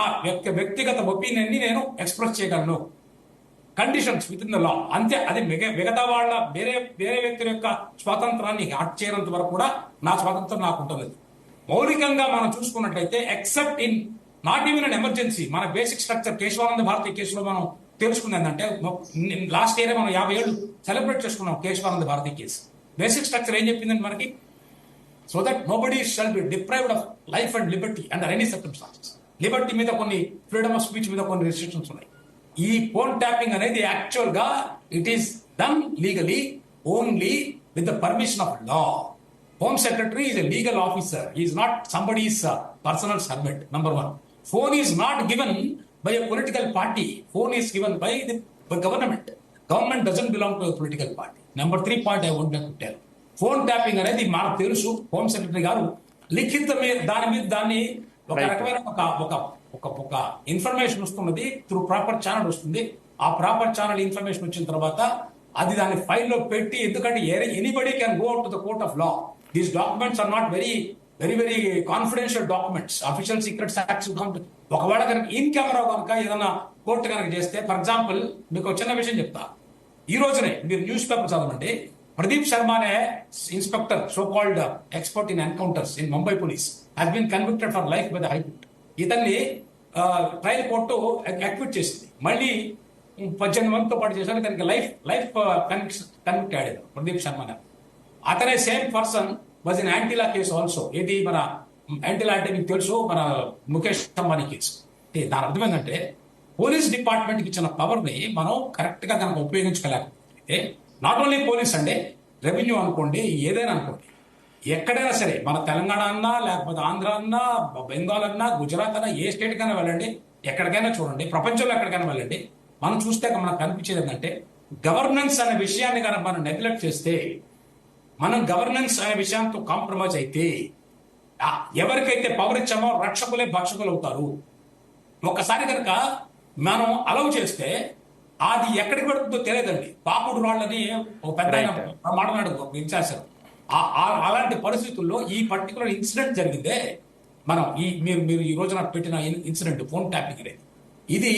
వ్యక్తిగత ఒపీనియన్ ని నేను ఎక్స్ప్రెస్ చేయగలను, conditions with in the law, అంతే. అది మిగతా వాళ్ళ వేరే వ్యక్తుల యొక్క స్వాతంత్రాన్ని హట్ చేయనంత వరకు కూడా నా స్వాతంత్రం నాకు ఉంటుంది. మౌలికంగా మనం చూసుకున్నట్లయితే except in not even an emergency, మన బేసిక్ స్ట్రక్చర్ కేశవానంద భారతి కేసులో మనం తెలుసుకుంది ఏంటంటే, లాస్ట్ ఇయర్ మనం 50 ఏళ్ళు సెలబ్రేట్ చేసుకున్నాం Kesavananda Bharati case. Basic structure ఏం చెప్పిందంటే మనకి, so that nobody shall be deprived of life and liberty under any circumstances. Liberty మీద కొన్ని, ఫ్రీడమ్ ఆఫ్ స్పీచ్ మీద కొన్ని రిస్ట్రిక్షన్స్ ఉన్నాయి. ఈ ఫోన్ ట్యాపింగ్ అనేది యాక్చువల్ గా it is done legally only with the permission of law. Home secretary is a legal officer, is not somebody's personal servant. Number 1, phone is not given by a political party, phone is given by the government. Government doesn't belong to a political party. Number 3 point I want to tell, phone tapping అనేది మనకు తెలుసు. Home secretary గారు లిఖితమే దాన్ని ఒక రకమైన ఒక information వస్తున్నది, through proper channel వస్తుంది. ఆ ప్రాపర్ ఛానల్ ఇన్ఫర్మేషన్ వచ్చిన తర్వాత అది దాన్ని ఫైల్లో పెట్టి, ఎందుకంటే anybody can go out to the court of law. These documents are not very confidential documents, official secrets acts. ఒకవేళ కనుక ఇన్ కెమెరా కనుక ఏదైనా కోర్టు కనుక చేస్తే, ఫర్ ఎగ్జాంపుల్ మీకు చిన్న విషయం చెప్తా. ఈ రోజునే మీరు న్యూస్ పేపర్ చదవండి, ప్రదీప్ శర్మ అనే inspector, so called expert in encounters in Mumbai police, has been convicted for life by the high court. ఇతన్ని ట్రయల్ కోర్టు అక్విట్ చేసింది. మళ్ళీ 18 మందితో పాటు చేశారు. దానికి లైఫ్ కన్విక్ట్ అయ్యాడు ప్రదీప్ శర్మ. అతనే same person was in Antilia case also. ఇది మన యాంటీలా అంటే మీకు తెలుసు, మన ముఖేష్ అంబానీ కేసు. దాని అర్థం ఏంటంటే పోలీస్ డిపార్ట్మెంట్ కి ఇచ్చిన పవర్ ని మనం కరెక్ట్ గా కనుక ఉపయోగించుకోలేకపోతే, నాట్ ఓన్లీ పోలీస్ అండి, రెవెన్యూ అనుకోండి, ఏదైనా అనుకోండి, ఎక్కడైనా సరే, మన తెలంగాణ అన్నా, లేకపోతే ఆంధ్ర అన్నా, బెంగాల్ అన్నా, గుజరాత్ అన్నా, ఏ స్టేట్ కైనా వెళ్ళండి, ఎక్కడికైనా చూడండి, ప్రపంచంలో ఎక్కడికైనా వెళ్ళండి, మనం చూస్తే మనకు కనిపించేది ఏంటంటే గవర్నెన్స్ అనే విషయాన్ని కనుక మనం నెగ్లెక్ట్ చేస్తే, మనం గవర్నెన్స్ అనే విషయంతో కాంప్రమైజ్ అయితే, ఎవరికైతే పవర్ ఇచ్చామో రక్షకులే భక్షకులు అవుతారు. ఒక్కసారి కనుక మనం అలౌ చేస్తే అది ఎక్కడికి పెడుతుందో తెలియదండి. పాపుడు రాళ్ళని ఒక పెద్ద మాట్లాడు ఇచ్చేశారు. అలాంటి పరిస్థితుల్లో ఈ పర్టికులర్ ఇన్సిడెంట్ జరిగిందే, మనం మీరు ఈ రోజున పెట్టిన ఇన్సిడెంట్ ఫోన్ ట్యాపింగ్ అనేది, ఇది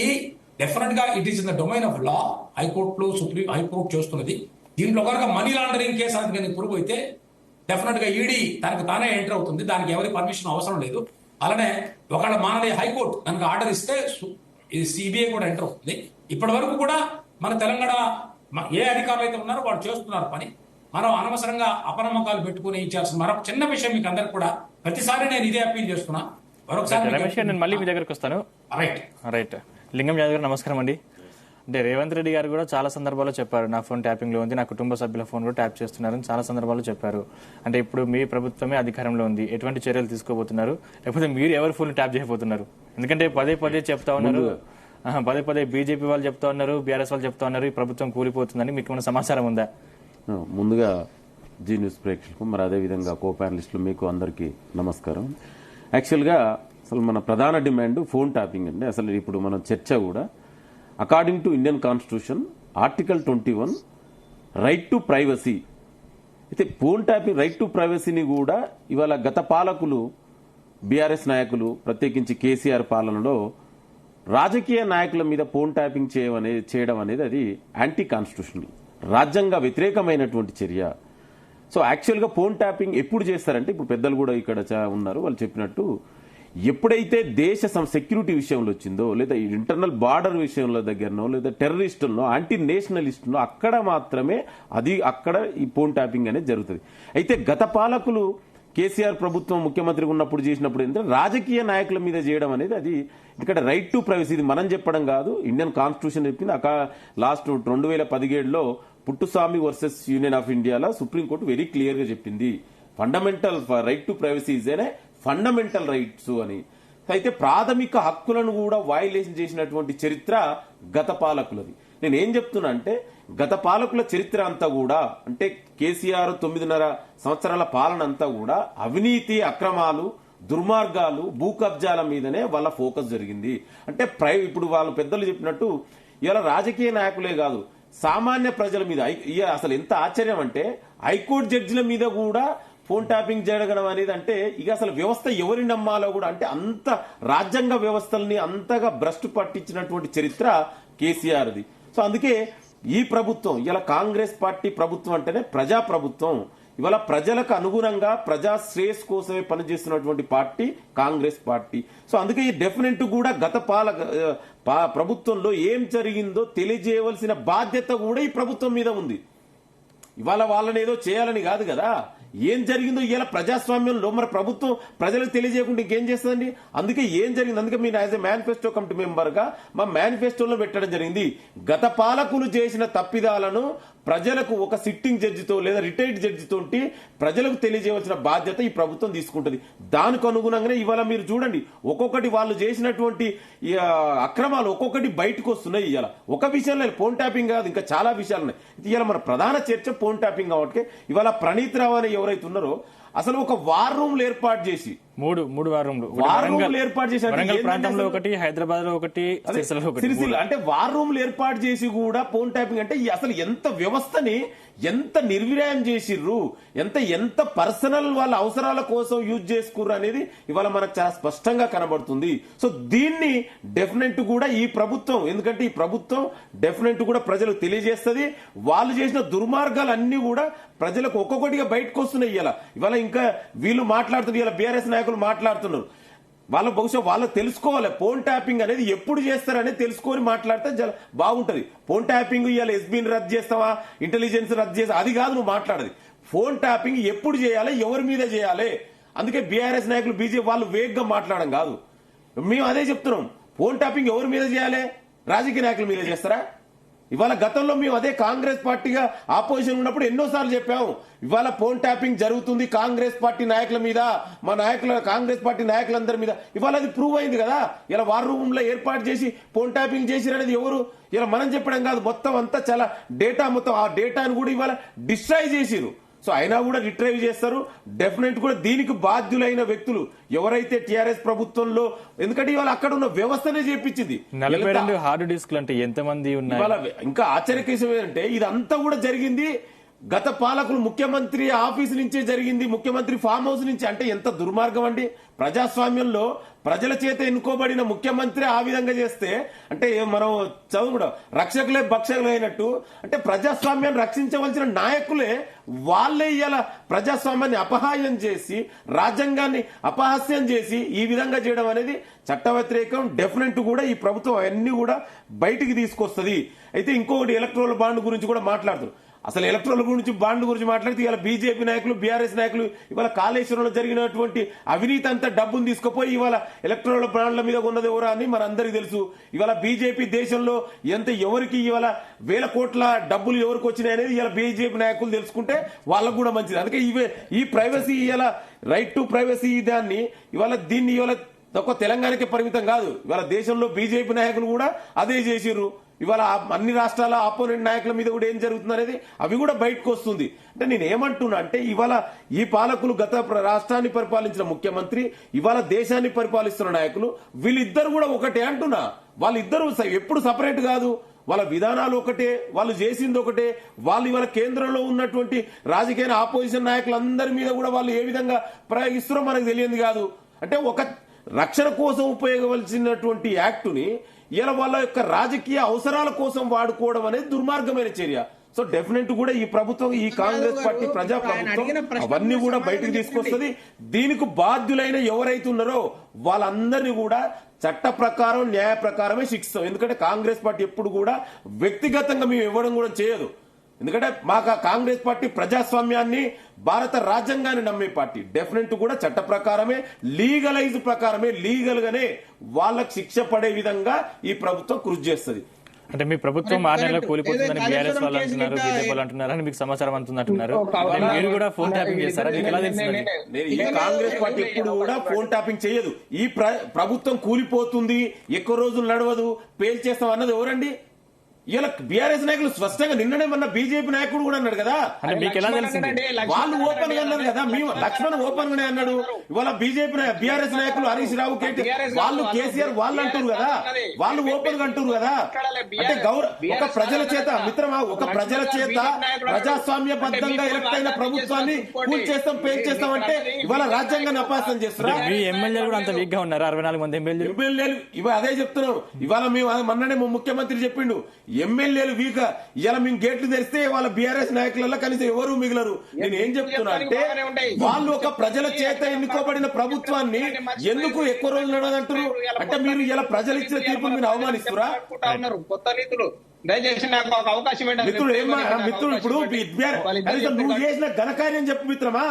డెఫినెట్ గా it is in the domain of law. హైకోర్టులో హైకోర్టు చేస్తున్నది. దీంట్లో కనుక మనీ లాండరింగ్ కేసు అనేది పురుగు అయితే డెఫినెట్ గా ఈడీ తనకు తానే ఎంటర్ అవుతుంది, దానికి ఎవరి పర్మిషన్ అవసరం లేదు. అలానే ఒకవేళ మాననీయ హైకోర్టు కనుక ఆర్డర్ ఇస్తే ఇది సిబిఐ కూడా ఎంటర్ అవుతుంది. ఇప్పటి వరకు కూడా మన తెలంగాణ ఏ అధికారులు అయితే ఉన్నారో వాళ్ళు చేస్తున్నారు పని. మనం అనవసరంగా అపనమ్మకాలు పెట్టుకుని ఇచ్చాల్సిన మరొక చిన్న విషయం మీకు అందరికి కూడా ప్రతిసారి నేను ఇదే అప్పీల్ చేస్తున్నా. రమేష్ గారు, నేను మళ్ళీ మీ దగ్గరకు వస్తాను. రైట్ లింగం యాదవ్ గారు నమస్కారం అండి. అంటే రేవంత్ రెడ్డి గారు కూడా చాలా సందర్భాల్లో చెప్పారు, నా ఫోన్ ట్యాపింగ్ లో ఉంది, నా కుటుంబ సభ్యుల ఫోన్ కూడా ట్యాప్ చేస్తున్నారని చాలా సందర్భాల్లో చెప్పారు. అంటే ఇప్పుడు మీ ప్రభుత్వమే అధికారంలో ఉంది, ఎటువంటి చర్యలు తీసుకోబోతున్నారు, లేకపోతే మీరు ఎవరి ఫోన్ ట్యాప్ చేయబోతున్నారు? ఎందుకంటే పదే చెప్తా ఉన్నారు, పదే బీజేపీ వాళ్ళు చెప్తా ఉన్నారు, బీఆర్ఎస్ వాళ్ళు చెప్తా ఉన్నారు ఈ ప్రభుత్వం కూలిపోతుందని. మీకు ఏమైనా సమాచారం ఉందా? ముందుగా జీ న్యూస్ ప్రేక్షకులకు, మరి అదేవిధంగా కో ప్యానలిస్టులు మీకు అందరికీ నమస్కారం. యాక్చువల్గా అసలు మన ప్రధాన డిమాండ్ ఫోన్ ట్యాపింగ్ అండి. అసలు ఇప్పుడు మన చర్చ కూడా according to Indian constitution article 21 right to privacy అయితే ఫోన్ ట్యాపింగ్ రైట్ టు ప్రైవసీని కూడా ఇవాళ గత పాలకులు బీఆర్ఎస్ నాయకులు ప్రత్యేకించి కేసీఆర్ పాలనలో రాజకీయ నాయకుల మీద ఫోన్ ట్యాపింగ్ చేయడం అనేది అది యాంటీ కాన్స్టిట్యూషనల్, రాజ్యాంగ వ్యతిరేకమైనటువంటి చర్య. సో యాక్చువల్గా ఫోన్ ట్యాపింగ్ ఎప్పుడు చేస్తారంటే, ఇప్పుడు పెద్దలు కూడా ఇక్కడ ఉన్నారు, వాళ్ళు చెప్పినట్టు ఎప్పుడైతే దేశ సెక్యూరిటీ విషయంలో వచ్చిందో, లేదా ఇంటర్నల్ బార్డర్ విషయంలో దగ్గరనో, లేదా టెర్రరిస్టుల్లో యాంటీ నేషనలిస్టులో అక్కడ మాత్రమే అక్కడ ఈ ఫోన్ ట్యాపింగ్ అనేది జరుగుతుంది. అయితే గత పాలకులు కేసీఆర్ ప్రభుత్వం ముఖ్యమంత్రిగా ఉన్నప్పుడు చేసినప్పుడు ఏంటంటే రాజకీయ నాయకుల మీద చేయడం అనేది అది ఇక్కడ రైట్ టు ప్రైవసీ, ఇది మనం చెప్పడం కాదు, ఇండియన్ కాన్స్టిట్యూషన్ చెప్పింది. Last 2017లో Puttaswamy versus union of ఇండియాలో సుప్రీంకోర్టు వెరీ క్లియర్ గా చెప్పింది, fundamental right to privacy is a fundamental rights అని. అయితే ప్రాథమిక హక్కులను కూడా వయలేషన్ చేసినటువంటి చరిత్ర గత పాలకులది. నేను ఏం చెప్తున్నా అంటే, గత పాలకుల చరిత్ర అంతా కూడా అంటే కేసీఆర్ 9.5 సంవత్సరాల పాలన అంతా కూడా అవినీతి, అక్రమాలు, దుర్మార్గాలు, భూ కబ్జాల మీదనే వాళ్ళ ఫోకస్ జరిగింది. అంటే ఇప్పుడు వాళ్ళు పెద్దలు చెప్పినట్టు ఇలా రాజకీయ నాయకులే కాదు, సామాన్య ప్రజల మీద అసలు ఎంత ఆశ్చర్యం అంటే హైకోర్టు జడ్జిల మీద కూడా ఫోన్ ట్యాపింగ్ జరగడం అనేది అంటే ఇక అసలు వ్యవస్థ ఎవరిని నమ్మాలో కూడా అంటే అంత రాజ్యాంగ వ్యవస్థల్ని అంతగా భ్రష్టు పట్టించినటువంటి చరిత్ర కేసీఆర్ది. సో అందుకే ఈ ప్రభుత్వం ఇలా కాంగ్రెస్ పార్టీ ప్రభుత్వం అంటేనే ప్రజా ప్రభుత్వం. ఇవాళ ప్రజలకు అనుగుణంగా ప్రజా శ్రేయస్ కోసమే పనిచేస్తున్నటువంటి పార్టీ కాంగ్రెస్ పార్టీ. సో అందుకే ఈ డెఫినెట్ కూడా గత ప్రభుత్వంలో ఏం జరిగిందో తెలియజేయవలసిన బాధ్యత కూడా ఈ ప్రభుత్వం మీద ఉంది. ఇవాళ వాళ్ళని ఏదో చేయాలని కాదు కదా, ఏం జరిగిందో ఇలా ప్రజాస్వామ్యంలో మరి ప్రభుత్వం ప్రజలకు తెలియజేయకుండా ఇంకేం చేస్తుందండి. అందుకే ఏం జరిగింది, అందుకే మీరు as a manifesto committee member గా మా మేనిఫెస్టోలో పెట్టడం జరిగింది. గత పాలకులు చేసిన తప్పిదాలను ప్రజలకు ఒక సిట్టింగ్ జడ్జితో లేదా రిటైర్డ్ జడ్జితో ప్రజలకు తెలియజేయవలసిన బాధ్యత ఈ ప్రభుత్వం తీసుకుంటుంది. దానికి అనుగుణంగానే ఇవాళ మీరు చూడండి, ఒక్కొక్కటి వాళ్ళు చేసినటువంటి అక్రమాలు ఒక్కొక్కటి బయటకు వస్తున్నాయి. ఇవాళ ఒక విషయంలో ఫోన్ ట్యాపింగ్ కాదు, ఇంకా చాలా విషయాలు ఉన్నాయి. ఇవాళ మన ప్రధాన చర్చ ఫోన్ ట్యాపింగ్ కాబట్టి ఇవాళ ప్రణీత్ రావు అని ఎవరైతే ఉన్నారో అసలు ఒక వార్ రూమ్లు ఏర్పాటు చేసి మూడు వార్ రూమ్లు ఏర్పాటు చేసి ప్రాంతంలో ఒకటి, హైదరాబాద్ లో ఒకటి, సిరిసిల్ల అంటే వార్ రూమ్లు ఏర్పాటు చేసి కూడా ఫోన్ ట్యాపింగ్ అంటే అసలు ఎంత వ్యవస్థని ఎంత నిర్వీర్యం చేసిర్రు, ఎంత పర్సనల్ వాళ్ళ అవసరాల కోసం యూజ్ చేసుకుర్రు అనేది ఇవాళ మనకు చాలా స్పష్టంగా కనబడుతుంది. సో దీన్ని డెఫినెట్ కూడా ఈ ప్రభుత్వం, ఎందుకంటే ఈ ప్రభుత్వం డెఫినెట్ కూడా ప్రజలకు తెలియజేస్తుంది. వాళ్ళు చేసిన దుర్మార్గాలు అన్ని కూడా ప్రజలకు ఒక్కొక్కటిగా బయటకు వస్తున్నాయి. ఇవాళ ఇంకా వీళ్ళు మాట్లాడుతున్నారు, ఇలా బీఆర్ఎస్ నాయకులు మాట్లాడుతున్నారు. వాళ్ళ బహుశా వాళ్ళకి తెలుసుకోవాలి ఫోన్ ట్యాపింగ్ అనేది ఎప్పుడు చేస్తారనేది తెలుసుకొని మాట్లాడితే బాగుంటది. ఫోన్ ట్యాపింగ్ ఇవాళ ఎస్బీని రద్దు చేస్తావా, ఇంటెలిజెన్స్ రద్దు చేస్తా, అది కాదు నువ్వు మాట్లాడేది. ఫోన్ ట్యాపింగ్ ఎప్పుడు చేయాలి, ఎవరి మీద చేయాలి. అందుకే బీఆర్ఎస్ నాయకులు బీజేపీ వాళ్ళు వేగ్గా మాట్లాడడం కాదు, మేము అదే చెప్తున్నాం. ఫోన్ ట్యాపింగ్ ఎవరి మీద చేయాలి, రాజకీయ నాయకుల మీద చేస్తారా? ఇవాళ గతంలో మేము అదే కాంగ్రెస్ పార్టీగా ఆపోజిషన్ ఉన్నప్పుడు ఎన్నోసార్లు చెప్పాము, ఇవాళ ఫోన్ ట్యాపింగ్ జరుగుతుంది కాంగ్రెస్ పార్టీ నాయకుల మీద, మా కాంగ్రెస్ పార్టీ నాయకులందరి మీద. ఇవాళ అది ప్రూవ్ అయింది కదా. ఇలా వార్ రూమ్ లో ఏర్పాటు చేసి ఫోన్ ట్యాపింగ్ చేసిరనేది ఎవరు, ఇలా మనం చెప్పడం కాదు, మొత్తం అంతా చాలా డేటా, మొత్తం ఆ డేటాను కూడా ఇవాళ డిస్ట్రాయ్ చేసిరు. సో అయినా కూడా రిట్రైవ్ చేస్తారు. డెఫినెట్ కూడా దీనికి బాధ్యులైన వ్యక్తులు ఎవరైతే టీఆర్ఎస్ ప్రభుత్వంలో, ఎందుకంటే ఇవాళ అక్కడ ఉన్న వ్యవస్థనే చేపించింది. 42 హార్డ్ డిస్క్లు అంటే ఎంతమంది ఉన్నారు. ఇంకా ఆశ్చర్యకరం ఏంటంటే ఇదంతా కూడా జరిగింది గత పాలకులు ముఖ్యమంత్రి ఆఫీస్ నుంచే జరిగింది, ముఖ్యమంత్రి ఫామ్ హౌస్ నుంచి. అంటే ఎంత దుర్మార్గం అండి. ప్రజాస్వామ్యంలో ప్రజల చేత ఎన్నుకోబడిన ముఖ్యమంత్రి ఆ విధంగా చేస్తే అంటే మనం చదువు రక్షకులే భక్షకులు అయినట్టు. అంటే ప్రజాస్వామ్యాన్ని రక్షించవలసిన నాయకులే వాళ్ళే ఇలా ప్రజాస్వామ్యాన్ని అపహాస్యం చేసి, రాజ్యాంగాన్ని అపహాస్యం చేసి ఈ విధంగా చేయడం అనేది చట్ట వ్యతిరేకం. డెఫినెట్ కూడా ఈ ప్రభుత్వం అవన్నీ కూడా బయటికి తీసుకొస్తుంది. అయితే ఇంకొకటి ఎలక్ట్రల్ బాండ్ గురించి కూడా మాట్లాడుతారు. అసలు ఎలక్ట్రల్ గురించి బాండ్ గురించి మాట్లాడితే ఇవాళ బీజేపీ నాయకులు, బీఆర్ఎస్ నాయకులు ఇవాళ కాళేశ్వరంలో జరిగినటువంటి అవినీతి అంతా డబ్బును తీసుకుపోయి ఇవాళ ఎలక్ట్రల్ బాండ్ల మీద ఉన్నది ఎవరా అని మన అందరికీ తెలుసు. ఇవాళ బీజేపీ దేశంలో ఎవరికి ఇవాళ వేల కోట్ల డబ్బులు ఎవరికి వచ్చినాయి అనేది ఇవాళ బీజేపీ నాయకులు తెలుసుకుంటే వాళ్ళకు కూడా మంచిది. అందుకే ఈ ప్రైవసీ ఇవాళ రైట్ టు ప్రైవసీ దాన్ని దీన్ని ఒక తెలంగాణకే పరిమితం కాదు. ఇవాళ దేశంలో బీజేపీ నాయకులు కూడా అదే చేసిర్రు. ఇవాళ అన్ని రాష్ట్రాల ఆపోనెంట్ నాయకుల మీద కూడా ఏం జరుగుతుంది అనేది అవి కూడా బయటకు వస్తుంది. అంటే నేను ఏమంటున్నా అంటే ఇవాళ ఈ పాలకులు గత రాష్ట్రాన్ని పరిపాలించిన ముఖ్యమంత్రి, ఇవాళ దేశాన్ని పరిపాలిస్తున్న నాయకులు, వీళ్ళిద్దరు కూడా ఒకటే అంటున్నా. వాళ్ళిద్దరూ ఎప్పుడు సపరేట్ కాదు. వాళ్ళ విధానాలు ఒకటే, వాళ్ళు చేసింది ఒకటే. వాళ్ళు ఇవాళ కేంద్రంలో ఉన్నటువంటి రాజకీయ ఆపోజిషన్ నాయకులందరి మీద కూడా వాళ్ళు ఏ విధంగా ప్రయోగిస్తారో మనకు తెలియదు కాదు. అంటే ఒక రక్షణ కోసం ఉపయోగవలసినటువంటి యాక్టుని ఇలా వాళ్ళ యొక్క రాజకీయ అవసరాల కోసం వాడుకోవడం అనేది దుర్మార్గమైన చర్య. సో డెఫినెట్ కూడా ఈ ప్రభుత్వం, ఈ కాంగ్రెస్ పార్టీ ప్రజా ప్రభుత్వం అవన్నీ కూడా బయటకు తీసుకొస్తుంది. దీనికి బాధ్యులైన ఎవరైతే ఉన్నారో వాళ్ళందరినీ కూడా చట్ట ప్రకారం, న్యాయ ప్రకారమే శిక్షిస్తాం. ఎందుకంటే కాంగ్రెస్ పార్టీ ఎప్పుడు కూడా వ్యక్తిగతంగా మేము ఇవ్వడం కూడా చేయదు. ఎందుకంటే మాకు కాంగ్రెస్ పార్టీ ప్రజాస్వామ్యాన్ని, భారత రాజ్యాంగాన్ని నమ్మే పార్టీ. డెఫినెట్ కూడా చట్ట ప్రకారమే, లీగలైజ్ ప్రకారమే, లీగల్ గానే వాళ్ళకి శిక్ష పడే విధంగా ఈ ప్రభుత్వం కృషి చేస్తుంది. అంటే మీ ప్రభుత్వం 6 నెలల్లో కూలిపోతుందని బీఆర్ఎస్ వాళ్ళు అంటున్నారు, బీజేపీ వాళ్ళు అంటున్నారని మీకు సమాచారం అంటున్నారు. మీరు కూడా ఫోన్ ట్యాపింగ్ చేస్తారా? మీకు ఎలా తెలుస్తుంది? ఈ కాంగ్రెస్ పార్టీ ఎప్పుడు కూడా ఫోన్ ట్యాపింగ్ చేయదు. ఈ ప్రభుత్వం కూలిపోతుంది, ఎక్కువ రోజులు నడవదు, పేల్చేస్తాం అన్నది ఎవరండి? ఇలా బీఆర్ఎస్ నాయకులు స్పష్టంగా నిన్ననే మొన్న బీజేపీ నాయకుడు కూడా అన్నాడు కదా. మీకు ఎలా తెలిసింది? వాళ్ళు ఓపెన్ గా అన్నారు కదా. మేము లక్ష్మణ్ ఓపెన్ గానే అన్నాడు. ఇవాళ బీజేపీ బీఆర్ఎస్ నాయకులు హరీష్ రావు, వాళ్ళు కేసీఆర్ వాళ్ళు అంటారు కదా, వాళ్ళు ఓపెన్ గా అంటారు కదా. అంటే ఒక ప్రజల చేత మిత్రమా, ఒక ప్రజల చేత ప్రజాస్వామ్యబద్ధంగా ఎలక్ట్ అయిన ప్రభుత్వాన్ని పూర్తి చేస్తాం, పేల్ చేస్తాం అంటే ఇవాళ రాజ్యాంగాన్ని అపాసం చేస్తున్నా. మీ ఎమ్మెల్యేలు కూడా అంత వీక్ గా ఉన్నారు, 64 మంది ఎమ్మెల్యేలు. ఇవాళ అదే చెప్తున్నాం. ఇవాళ మేము మొన్ననే ముఖ్యమంత్రి చెప్పిండు, ఎమ్మెల్యేలు వీక ఇలా మేము గేట్లు తెరిస్తే వాళ్ళ బీఆర్ఎస్ నాయకులలో కనీసం ఎవరు మిగలరు. నేను ఏం చెప్తున్నా అంటే వాళ్ళు ఒక ప్రజల చేత ఎన్నుకోబడిన ప్రభుత్వాన్ని ఎందుకు ఎక్కువ రోజులు నడదంటారు? అంటే మీరు ఇలా ప్రజలు ఇచ్చిన తీర్పును మీరు అవమానిస్తురా? దయచేసి నాకు ఒక అవకాశం మిత్రుడు మిత్రుడు ఇప్పుడు కనీసం నువ్వు చేసిన ఘనకార్యం చెప్పు మిత్రమా.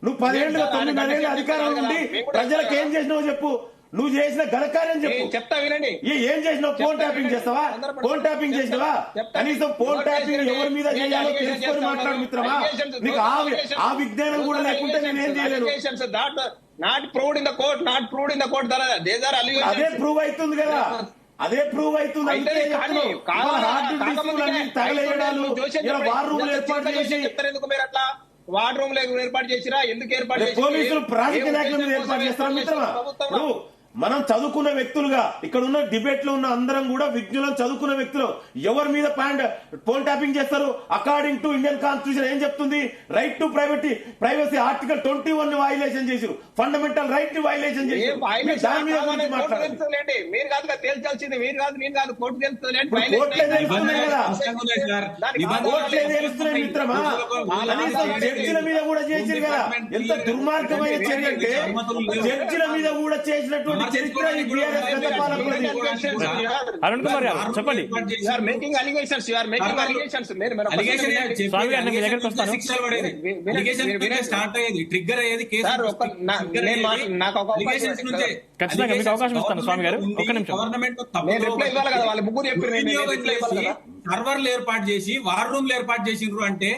నువ్వు 10 ఏళ్ళు 9 ఏళ్ళ అధికారంలో ఉండి ప్రజలకు ఏం చేసినావు చెప్పు. నువ్వు చేసిన ఘనకార్యం చెప్పు. చెప్తా వినండి. ఏం చేసినావు? ఫోన్ ట్యాపింగ్ చేస్తావా? ఫోన్ ట్యాపింగ్ చేసినావా? కనీసం ఫోన్ ట్యాపింగ్ ఎవరి మీద చేయాలో తెలుసుకొని మాట్లాడు మిత్రమా. నీకు ఆ విజ్ఞానం కూడా లేకుంటే నేను ఏం చేయలేను. Not proved in the court, not proved in the court. అదే ప్రూవ్ అవుతుంది కదా, అదే ప్రూవ్ అవుతుంది. తగలేయడాలు, వార్ రూమ్ ఏర్పాటు చేసి వార్ రూమ్ ఏర్పాటు చేసిరా? ఎందుకు ఏర్పాటు చేసి పోలీసులు రాజకీయ నాయకుల మీద ఏర్పాటు చేస్తారా మిత్రమా? మనం చదువుకున్న వ్యక్తులుగా ఇక్కడ ఉన్న డిబేట్ లో ఉన్న అందరం కూడా విజ్ఞులం, చదువుకున్న వ్యక్తులు ఎవరి మీద ఫోన్ ట్యాపింగ్ చేస్తారు? అకార్డింగ్ టు ఇండియన్ కాన్స్టిట్యూషన్ ఏం చెప్తుంది? Right to privacy article 21 violation చేశారు, ఫండమెంటల్ రైట్ ని వైలేషన్ చేశారు. మీరు కాదు తేల్చాల్సింది, మీరు కాదు నేను కాదు, కోర్టు తెలుస్తుంది మిత్రమా. కనీసం జడ్జిల మీద కూడా చేశారు కదా. ఎంత దుర్మార్గమైన చర్య అంటే జడ్జిల మీద కూడా చేసినటువంటి చరిత్ర ఈ బీఆర్ఎస్ గత పాలకులది. అరుణ్ కుమార్ గారు చెప్పండి. స్టార్ట్ అయ్యేది, ట్రిగ్గర్ అయ్యేది ఖచ్చితంగా మీకు అవకాశం ఇస్తాను స్వామి గారు. ఒక్క నిమిషం. గవర్నమెంట్ సర్వర్లు ఏర్పాటు చేసి వార్ రూమ్లు ఏర్పాటు చేసిండ్రు అంటే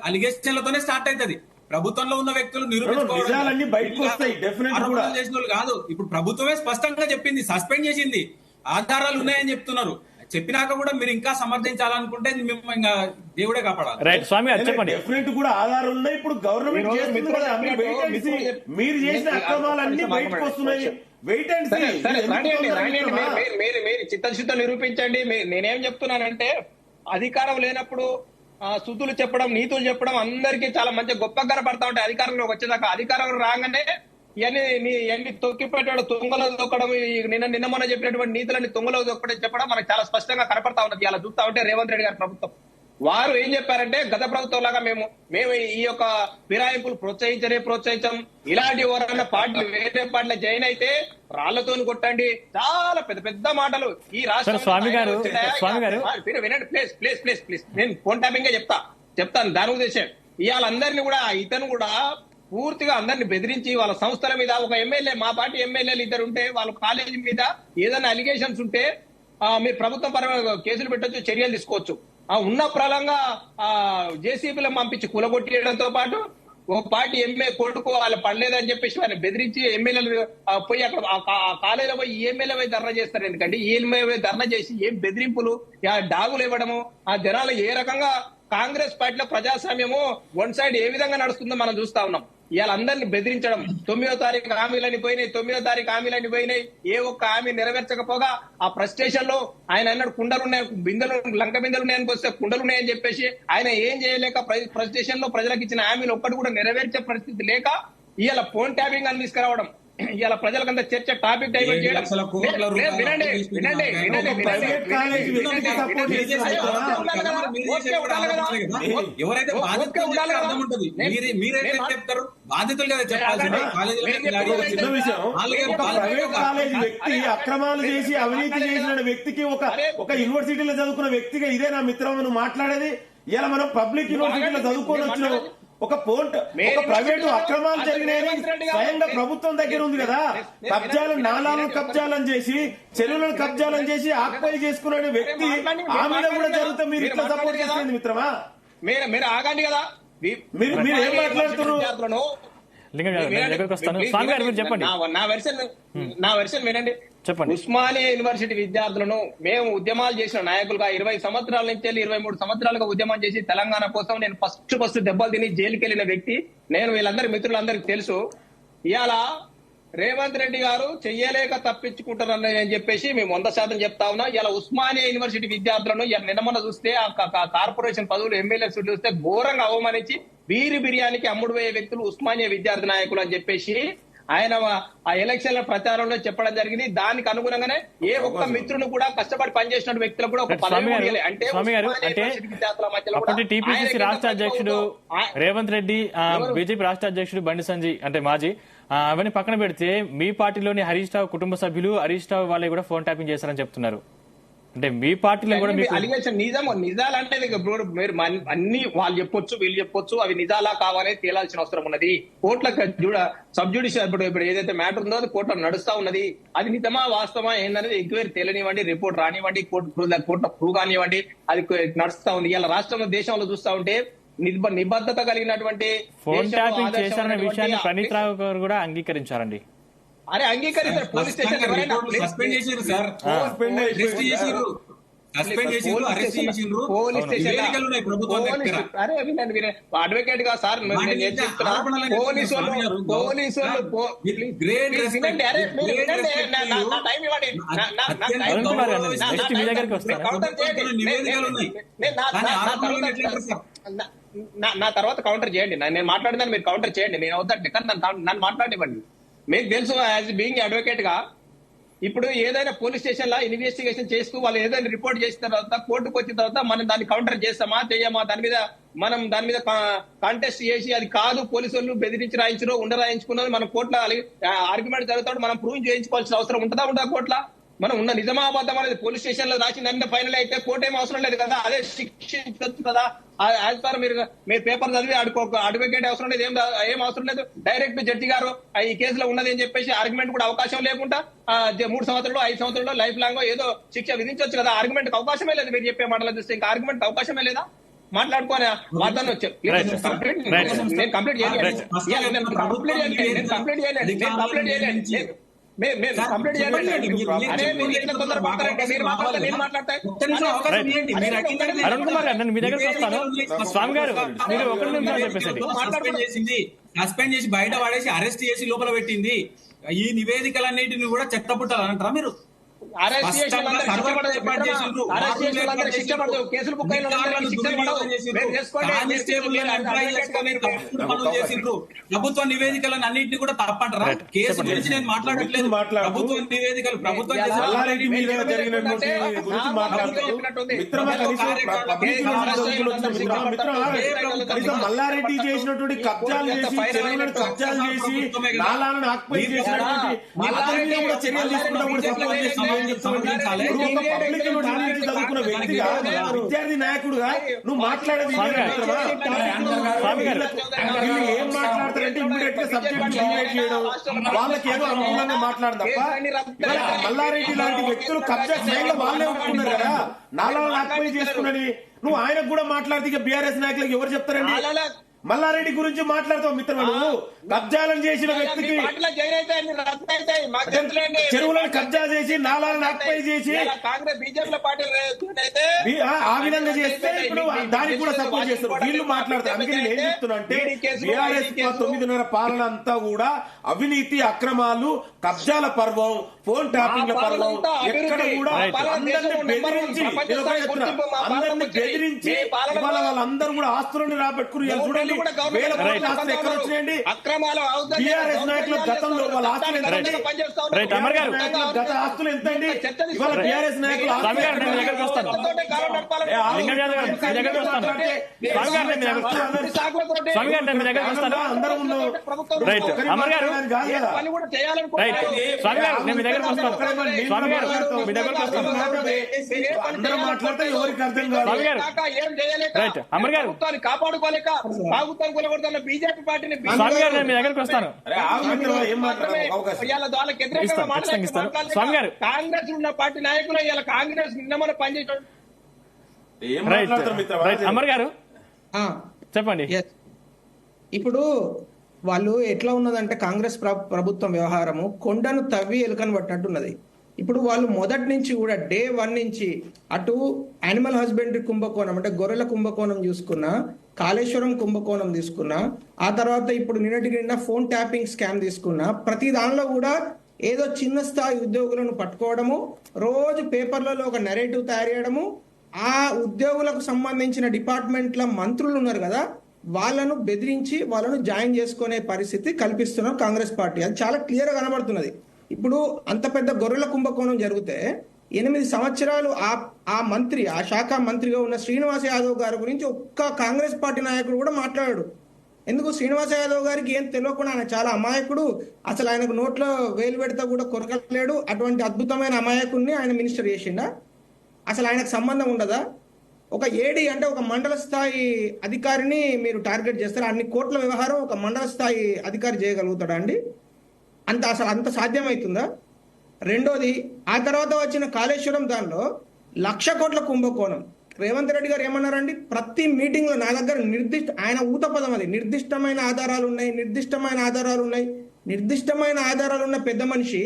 అలిగేషన్లతోనే స్టార్ట్ అవుతుంది. ప్రభుత్వంలో ఉన్న వ్యక్తులు నిరూపించుకోవాలని బయటకు వస్తాయి. ఆరోపణలు చేసిన వాళ్ళు కాదు. ఇప్పుడు ప్రభుత్వమే స్పష్టంగా చెప్పింది, సస్పెండ్ చేసింది, ఆధారాలు ఉన్నాయని చెప్తున్నారు. చెప్పినాక కూడా మీరు ఇంకా సమర్థించాలనుకుంటే మేము ఇంకా దేవుడే కాపాడాలి. రైట్ స్వామి గారు చెప్పండి. డెఫినెట్ కూడా ఆధారాలు ఉన్నాయి. ఇప్పుడు గవర్నమెంట్ మీరు చేసిన అక్రమాలన్నీ బయటకు వస్తున్నాయి. Wait and see. మీరు చిత్తశుద్ధి నిరూపించండి. నేనేం చెప్తున్నానంటే అధికారం లేనప్పుడు శుద్ధులు చెప్పడం, నీతులు చెప్పడం అందరికీ చాలా మంచి గొప్పగా కనపడతా ఉంటాయి. అధికారంలోకి వచ్చేదాకా అధికారంలో రాగానే ఇవన్నీ తొక్కిపెట్టాడు, తుంగలో దొక్కడం, నిన్న మొన్న చెప్పినటువంటి నీతులన్నీ తుంగలో దొక్కడం చెప్పడం మనకు చాలా స్పష్టంగా కనపడతా ఉన్నది. అలా చూస్తా ఉంటే రేవంత్ రెడ్డి గారి ప్రభుత్వం వారు ఏం చెప్పారంటే, గత ప్రభుత్వం లాగా మేము ఈ యొక్క ఫిరాయింపులు ప్రోత్సహించం, ఇలాంటి ఎవరన్నా పార్టీలు వేరే పార్టీలో జాయిన్ అయితే రాళ్లతోని కొట్టండి, చాలా పెద్ద పెద్ద మాటలు ఈ రాష్ట్రం. స్వామి గారు వినండి ప్లీజ్ నేను ఫోన్ ట్యాపింగ్ చెప్తాను దాని ఉద్దేశం. ఇవాళ అందరినీ కూడా ఇతను కూడా పూర్తిగా అందరిని బెదిరించి వాళ్ళ సంస్థల మీద, ఒక ఎమ్మెల్యే, మా పార్టీ ఎమ్మెల్యేలు ఇద్దరు ఉంటే వాళ్ళ కాలేజీ మీద ఏదైనా అలిగేషన్స్ ఉంటే మీరు ప్రభుత్వం పరంగా కేసులు పెట్టొచ్చు, చర్యలు తీసుకోవచ్చు. ఉన్న ప్రలంగా జేసీబీలో పంపించి కూలగొట్టేయడంతో పాటు ఒక పార్టీ కొడుకు వాళ్ళు పడలేదని చెప్పేసి వాళ్ళని బెదిరించి ఎమ్మెల్యేలు పోయి అక్కడ ఆ కాలేజీలో పోయి ఈ ఎమ్మెల్యే పోయి ధర్నా చేస్తారు. ఎందుకంటే ఈ ఎమ్మెల్యే ధర్నా చేసి ఏం బెదిరింపులు, డాగులు ఇవ్వడము, ఆ జనాలు ఏ రకంగా కాంగ్రెస్ పార్టీలో ప్రజాస్వామ్యము వన్ సైడ్ ఏ విధంగా నడుస్తుందో మనం చూస్తా ఉన్నాం. ఇవాళ అందరిని బెదిరించడం, 9వ తారీఖు హామీలని పోయినాయి, ఏ ఒక్క హామీ నెరవేర్చకపోగా ఆ ఫ్రస్ట్రేషన్ లో ఆయన అన్నాడు కుండలున్నాయి, లంక బిందెలు ఉన్నాయని వస్తే కుండలున్నాయని చెప్పేసి ఆయన ఏం చేయలేక ఫ్రస్ట్రేషన్ లో ప్రజలకు ఇచ్చిన హామీలు ఒక్కటి కూడా నెరవేర్చే పరిస్థితి లేక ఇవాళ ఫోన్ ట్యాపింగ్ అని తీసుకురావడం, ఇవాళ ప్రజలకంతా చర్చ టాపిక్ డైవర్ట్ చేయడం. ఎవరైతే చెప్తారు బాధితులు కదా చెప్పాల్సింది. ప్రైవేట్ కాలేజ్ వ్యక్తి అక్రమాలు చేసి అవినీతి చేసిన వ్యక్తికి ఒక యూనివర్సిటీలో చదువుకున్న వ్యక్తిగా ఇదే నా మిత్రం నువ్వు మాట్లాడేది? ఇలా మనం పబ్లిక్ యూనివర్సిటీలో చదువుకొని వచ్చినాం, ఒక ప్రైవేటు అక్రమాలు జరిగినాయని స్వయంగా ప్రభుత్వం దగ్గర ఉంది కదా. నాలాలను కబ్జాలను చేసి, చెరువులను కబ్జాలను చేసి ఆక్యుపై చేసుకున్న వ్యక్తి ఆ మీద కూడా జరుగుతా మీరు ఇట్లా సపోర్ట్ చేస్తుంది మిత్రమా? మీరు ఆగండి కదా, మీరు ఏం మాట్లాడుతున్నారు? చెప్పండి, నా వెర్షన్ వినండి. చెప్పండి. ఉస్మానియా యూనివర్సిటీ విద్యార్థులను మేము ఉద్యమాలు చేసిన నాయకులుగా 20 సంవత్సరాల నుంచి 23 సంవత్సరాలుగా ఉద్యమం చేసి తెలంగాణ కోసం నేను ఫస్ట్ దెబ్బలు తిని జైలుకి వెళ్లిన వ్యక్తి నేను. వీళ్ళందరి మిత్రులందరికీ తెలుసు. ఇవాళ రేవంత్ రెడ్డి గారు చెయ్యలేక తప్పించుకుంటారని చెప్పేసి మేము 100% చెప్తా ఉన్నాం. ఇలా ఉస్మానియా యూనివర్సిటీ విద్యార్థులను నిన్న మొన్న చూస్తే ఆ కార్పొరేషన్ పదవులు, ఎమ్మెల్యే సీట్లు చూస్తే ఘోరంగా అవమానించి బిర్యానీకి అమ్ముడు పోయే వ్యక్తులు ఉస్మానియా విద్యార్థి నాయకులు అని చెప్పేసి ఆయన ఆ ఎలక్షన్ల ప్రచారంలో చెప్పడం జరిగింది. దానికి అనుగుణంగానే ఏ ఒక్క మిత్రుని కూడా కష్టపడి పనిచేసిన వ్యక్తులకు కూడా ఒక పదవి అంటే అప్పటి టీపీసీసీ రాష్ట్ర అధ్యక్షుడు రేవంత్ రెడ్డి, బీజేపీ రాష్ట్ర అధ్యక్షుడు బండి సంజయ్ అంటే మాజీ, అవన్నీ పక్కన పెడితే మీ పార్టీలోని హరీష్ రావు కుటుంబ సభ్యులు హరీష్ రావు వాళ్ళే కూడా ఫోన్ ట్యాపింగ్ చేశారని చెప్తున్నారు. అంటే మీ పార్టీలో కూడా అలిగేషన్ నిజాలు అంటే మీరు అన్ని వాళ్ళు చెప్పొచ్చు, వీళ్ళు చెప్పొచ్చు, అవి నిజాలా కావాలని తేలాల్సిన అవసరం ఉన్నది. కోర్టులకు సబ్ జ్యుడిషియల్ ఇప్పుడు ఏదైతే మ్యాటర్ ఉందో అది కోర్టులో నడుస్తా ఉన్నది. అది నిజమా వాస్తవా ఏందనేది ఎంక్వైరీ తెలియనివ్వండి, రిపోర్ట్ రానివ్వండి, కోర్టులో ప్రూవ్ కానివ్వండి, అది నడుస్తా ఉంది. ఇలా రాష్ట్రంలో దేశంలో చూస్తా ఉంటే నిబద్ధత కలిగినటువంటి ఫోన్ ట్యాపింగ్ చేశారనే విషయాన్ని ప్రణీత్ రావు గారు కూడా అంగీకరించారండి. అరే అంగీకరించారు, పోలీస్ స్టేషన్ సస్పెండ్ చేసారు సార్, అడ్వకేట్ గా సార్ నా తర్వాత కౌంటర్ చేయండి. నేను మాట్లాడిందని మీరు కౌంటర్ చేయండి, నేను అవుతాను కానీ నన్ను మాట్లాడివ్వండి. మీకు తెలుసు యాజ్ బీయింగ్ అడ్వకేట్ గా ఇప్పుడు ఏదైనా పోలీస్ స్టేషన్ లా ఇన్వెస్టిగేషన్ చేస్తూ వాళ్ళు ఏదైనా రిపోర్ట్ చేసిన తర్వాత కోర్టుకు వచ్చిన తర్వాత మనం దాన్ని కౌంటర్ చేస్తామా చేయమా, దాని మీద కాంటెస్ట్ చేసి అది కాదు పోలీసు వాళ్ళు బెదిరించి రాయించరు రాయించుకున్నది మనం కోర్టులో ఆర్గ్యుమెంట్ జరుగుతాడు మనం ప్రూవ్ చేయించుకోవాల్సిన అవసరం ఉండదా కోర్టులో? మనం ఉన్న నిజామాబాద్ అనేది పోలీస్ స్టేషన్ లో రాసిందంటే ఫైనల్ అయితే కోర్టు ఏం అవసరం లేదు కదా, అదే శిక్షించవచ్చు కదా. యాజ్ పర్ మీరు పేపర్ చదివి అడ్వకేట్ అవసరం లేదు, ఏం అవసరం లేదు. డైరెక్ట్ జడ్జి గారు ఈ కేసులో ఉన్నది అని చెప్పేసి ఆర్గ్యుమెంట్ కూడా అవకాశం లేకుండా 3 సంవత్సరాలు 5 సంవత్సరాలు లైఫ్ లాంగ్ ఏదో శిక్ష విధించవచ్చు కదా. ఆర్గ్యుమెంట్ అవకాశమే లేదు. మీరు చెప్పే మాటలు చూస్తే ఇంకా ఆర్గ్యుమెంట్ అవకాశమే లేదా? మాట్లాడుకోని వాదన కంప్లీట్ అరుణ్ కుమార్ గారు నేను మీ దగ్గరకు వస్తాను. స్వామి గారు మీరు ఒక నిమిషం చెప్పేసి సస్పెండ్ చేసి బయట పడేసి అరెస్ట్ చేసి లోపల పెట్టింది. ఈ నివేదికలన్నింటినీ కూడా చెత్తపుట్టాలంటారా మీరు? అరెస్ట్ చేసిన స్పష్టంగా వాళ్ళందరికీ శిక్ష సర్వర్ పడదు. ఏర్పాటు చేసిండ్రు. అరెస్ట్ చేసిన వార్డులు వాళ్ళందరికీ ఏర్పాటు శిక్ష పడదు. చేసిండ్రు. కేసులు బుక్ అయిన వాళ్ళందరికీ అధికారులను శిక్ష పడదు. దుర్వినియోగం చేసిండ్రు. మీరు చేసుకోండి. కానిస్టేబుల్లను ఎంప్లాయ్ చేసుకొని తప్పుడు పనులు చేసిండ్రు. ప్రభుత్వ నివేదికలను అన్నింటినీ కూడా తప్పంటారా? Right. కేసు గురించి నేను మాట్లాడట్లేదు. ప్రభుత్వ నివేదికలు ప్రభుత్వం చేసిన మల్లారెడ్డి మీద జరిగినటువంటి గురించి మాట్లాడుతూ మిత్రమా కనీసం మల్లారెడ్డి చేసినటువంటి కబ్జాలు చేసి చెరువులను కబ్జాలు చేసి నాలాలను ఆక్యుపై చేసినటువంటి అతని మీద కూడా చర్యలు తీసుకుంటా కూడా సపోర్ట్ చేస్తుంది ఏం చెప్తామండి? ఇప్పుడు ఒక పబ్లిక్ యూనివర్సిటీ చదువుకున్న వ్యక్తిగా విద్యార్థి నాయకుడుగా నువ్వు మాట్లాడేది ఇదే మిత్రమా? వీళ్ళు ఏం మాట్లాడతారంటే ఇమ్మీడియట్ గా సబ్జెక్ట్ డివైడ్ చేయడం, వాళ్ళకి ఏదో అనుకూలంగా మాట్లాడడం తప్ప ఇవాళ మల్లారెడ్డి లాంటి వ్యక్తులు కబ్జా స్వయంగా వాళ్ళే ఒప్పుకున్నారు కదా, నాలాలను ఆక్యుపై చేసుకున్నది. నువ్వు ఆయనకు కూడా మాట్లాడితే ఇక బీఆర్ఎస్ నాయకులకు ఎవరు చెప్తారండి? మల్లారెడ్డి గురించి మాట్లాడతావు మిత్రమా? నువ్వు కబ్జాలను చేసిన వ్యక్తికి చెరువులను కబ్జా చేసి నాలాలను ఆక్యుపై చేసి కాంగ్రెస్ బీజేపీ పార్టీ ఆ విధంగా చేస్తే ఇప్పుడు దానికి కూడా సపోర్ట్ చేస్తారు. వీళ్ళు మాట్లాడతారు. అందుకే నేను ఏం చెప్తున్నా అంటే బీఆర్ఎస్ 9.5 పాలన అంతా కూడా అవినీతి, అక్రమాలు, కబ్జాల పర్వం, ఫోన్ ట్యాపింగ్ల పర్వం, ఎక్కడ కూడా అందరిని బెదిరించి అందరిని బెదిరించి ఇవాళ వాళ్ళందరూ కూడా ఆస్తులను రాబెట్టుకుని చూడండి వేల కోట్ల ఆస్తులు ఎక్కడ వచ్చినాయండి? బీఆర్ఎస్ నాయకులు గతంలో వాళ్ళ ఆస్తులు ఎంతండి? గత ఆస్తులు ఎంతండి? ఇవాళ బీఆర్ఎస్ నాయకులు అందరూ అందరూ మాట్లాడితే ఎవరికి అర్థం కాదు. కాపాడుకోలేక ప్రభుత్వం కొలగొడుతున్న బీజేపీ పార్టీని స్వామి గారు నేను మీ దగ్గరికి వస్తాను. వాళ్ళకి వ్యతిరేకంగా మాట్లాడారు. కాంగ్రెస్ ఉన్న పార్టీ నాయకులు ఇలా కాంగ్రెస్ నిన్న మన పనిచేయడం. అమర్ గారు చెప్పండి. ఇప్పుడు వాళ్ళు ఎట్లా ఉన్నదంటే కాంగ్రెస్ ప్రభుత్వం వ్యవహారము కొండను తవ్వి ఎలుకను పట్టినట్టున్నది. ఇప్పుడు వాళ్ళు మొదటి నుంచి కూడా డే 1 నుంచి అటు యానిమల్ హస్బెండరీ కుంభకోణం అంటే గొర్రెల కుంభకోణం చూసుకున్నా, కాళేశ్వరం కుంభకోణం తీసుకున్నా, ఆ తర్వాత ఇప్పుడు నిన్నటికి నిన్న ఫోన్ ట్యాపింగ్ స్కామ్ తీసుకున్నా, ప్రతి దానిలో కూడా ఏదో చిన్న స్థాయి ఉద్యోగులను పట్టుకోవడము, రోజు పేపర్లలో ఒక నెరేటివ్ తయారు చేయడము, ఆ ఉద్యోగులకు సంబంధించిన డిపార్ట్మెంట్ల మంత్రులు ఉన్నారు కదా వాళ్ళను బెదిరించి వాళ్ళను జాయిన్ చేసుకునే పరిస్థితి కల్పిస్తున్నారు కాంగ్రెస్ పార్టీ. అది చాలా క్లియర్ గా కనబడుతున్నది. ఇప్పుడు అంత పెద్ద గొర్రెల కుంభకోణం జరిగితే 8 సంవత్సరాలు ఆ మంత్రి, ఆ శాఖ మంత్రిగా ఉన్న శ్రీనివాస్ యాదవ్ గారి గురించి ఒక్క కాంగ్రెస్ పార్టీ నాయకుడు కూడా మాట్లాడాడు. ఎందుకు? శ్రీనివాస్ యాదవ్ గారికి ఏం తెలియకుండా ఆయన చాలా అమాయకుడు, అసలు ఆయనకు నోట్లో వేలు పెడితే కూడా కొరకలేడు, అటువంటి అద్భుతమైన అమాయకుడిని ఆయన మినిస్టర్ చేసిండా? అసలు ఆయనకు సంబంధం ఉండదా? ఒక ఏడీ అంటే ఒక మండల స్థాయి అధికారిని మీరు టార్గెట్ చేస్తారు, అన్ని కోట్ల వ్యవహారం ఒక మండల స్థాయి అధికారి చేయగలుగుతాడా అండి? అసలు అంత సాధ్యమవుతుందా? రెండోది, ఆ తర్వాత వచ్చిన కాళేశ్వరం దానిలో 1,00,000 కోట్ల కుంభకోణం. రేవంత్ రెడ్డి గారు ఏమన్నారండి? ప్రతి మీటింగ్ లో నా దగ్గర ఆయన ఊత పదం అది, నిర్దిష్టమైన ఆధారాలు ఉన్నాయి, నిర్దిష్టమైన ఆధారాలు ఉన్నాయి. నిర్దిష్టమైన ఆధారాలు ఉన్న పెద్ద మనిషి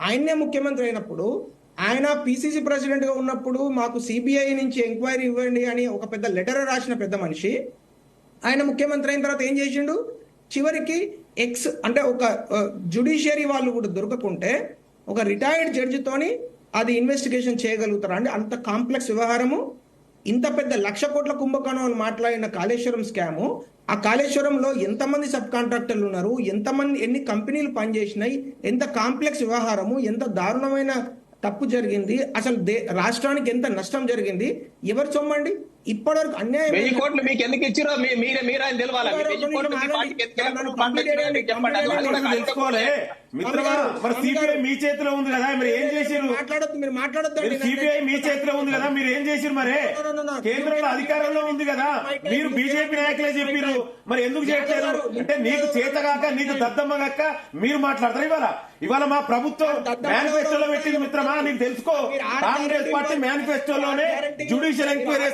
ఆయన్నే ముఖ్యమంత్రి అయినప్పుడు, ఆయన పిసిసి ప్రెసిడెంట్ గా ఉన్నప్పుడు మాకు సిబిఐ నుంచి ఎంక్వైరీ ఇవ్వండి అని ఒక పెద్ద లెటర్ రాసిన పెద్ద మనిషి ఆయన ముఖ్యమంత్రి అయిన తర్వాత ఏం చేసిండు? చివరికి అంటే ఒక జ్యుడిషియరీ వాళ్ళు కూడా దొరకకుంటే ఒక రిటైర్డ్ జడ్జితోని అది ఇన్వెస్టిగేషన్ చేయగలుగుతారా అండి? అంత కాంప్లెక్స్ వ్యవహారము. ఇంత పెద్ద 1,00,000 కోట్ల కుంభకోణం మాట్లాడిన కాళేశ్వరం స్కాము, ఆ కాళేశ్వరంలో ఎంతమంది సబ్ కాంట్రాక్టర్లు ఉన్నారు, ఎన్ని కంపెనీలు పనిచేసినాయి, ఎంత కాంప్లెక్స్ వ్యవహారము, ఎంత దారుణమైన తప్పు జరిగింది, అసలు రాష్ట్రానికి ఎంత నష్టం జరిగింది, ఎవరు సొమ్మండి? ఇప్పటివరకు అన్యాయం. 1000 కోట్లు మీకు ఎందుకు ఇచ్చిరో మీరే తెలవాలి. తెలుసుకోవాలి మిత్రమా. మరి సిబిఐ మీ చేతిలో ఉంది కదా, మరి ఏం చేశారు? మీరు మాట్లాడొద్దు. సిబిఐ మీ చేతిలో ఉంది కదా, మీరు ఏం చేశారు? మరి కేంద్రంలో అధికారంలో ఉంది కదా, మీరు బీజేపీ నాయకులే చెప్పారు, మరి ఎందుకు చేయట్లేదు? అంటే నీకు చేతగాక, నీకు దద్దమ్మగాక మీరు మాట్లాడతారు. ఇవాళ మా ప్రభుత్వం మేనిఫెస్టోలో పెట్టింది మిత్రమా, నీకు తెలుసుకో. కాంగ్రెస్ పార్టీ మేనిఫెస్టోలోనే జ్యుడిషియల్ ఎంక్వైరీ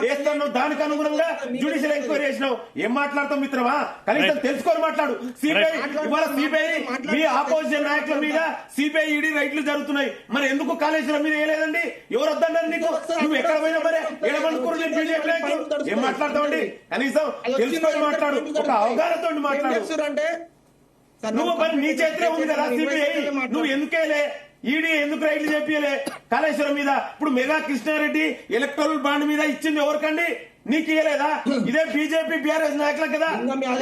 వేస్తాను, దానికి అనుగుణంగా జ్యుడిషియల్ ఎంక్వైరీ చేసినావు. ఏం మాట్లాడతావు మిత్రమా? కనీసం తెలుసుకొని మాట్లాడు. సిబిఐ ఇవాళ సిబిఐ మీ ఆపోజిషన్ నాయకుల మీద సిబిఐ ఈడీ రైట్లు జరుగుతున్నాయి, మరి ఎందుకు కాళేశ్వరం మీద వేయలేదండి? ఎవరు వద్దన్నారు నీకు? నువ్వు ఎక్కడ పోయినా మరి ఏడమనుకోరు బీజేపీ నాయకులు. ఏం మాట్లాడతావండి? కనీసం తెలుసుకొని మాట్లాడు, ఒక అవగాహనతో మాట్లాడు. అంటే నువ్వు మరి నీ చేతిలో ఉంది కదా సిబిఐ, నువ్వు ఎందుకేలే? ఈడీ ఎందుకు రైట్లు చెప్పలే కాళేశ్వరం మీద? ఇప్పుడు మెగా కృష్ణారెడ్డి ఎలక్టోరల్ బాండ్ మీద ఇచ్చింది ఎవరికండి? నీకు ఇయ్యలేదా? ఇదే బీజేపీ బీఆర్ఎస్ నాయకులకు కదా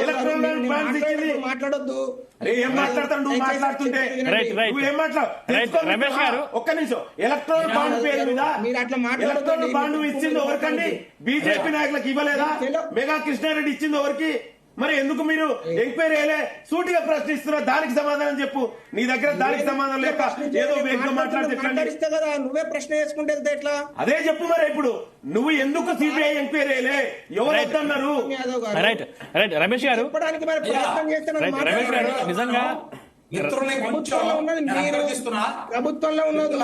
ఎలక్టోరల్ బాండ్ ఇచ్చింది. మాట్లాడొద్దు. ఏం మాట్లాడతాడు నువ్వు మాట్లాడుతుంటే? నువ్వేం రమేష్ గారు ఒక్క నిమిషం. ఎలక్టోరల్ బాండ్ పేరు మీద ఎలక్టోరల్ బాండ్ ఇచ్చింది ఎవరికండి? బీజేపీ నాయకులకు ఇవ్వలేదా? మెగా కృష్ణారెడ్డి ఇచ్చింది ఎవరికి? మరి ఎందుకు మీరు ఎంక్వైరీ అయ్యలే? సూటిగా ప్రశ్నిస్తున్నారు, దానికి సమాధానం చెప్పు. నీ దగ్గర దానికి సమాధానం లేక ఏదో వేగంగా మాట్లాడితే కదా నువ్వే ప్రశ్న వేసుకుంటే ఎట్లా? అదే చెప్పు. మరి ఇప్పుడు నువ్వు ఎందుకు సిబిఐ ఎంక్వైరీ అయ్యలే? ఎవరు వద్దన్నారు? రమేష్ గారు రమేష్ గారు నిజంగా ప్రభుత్వంలో ఉన్నది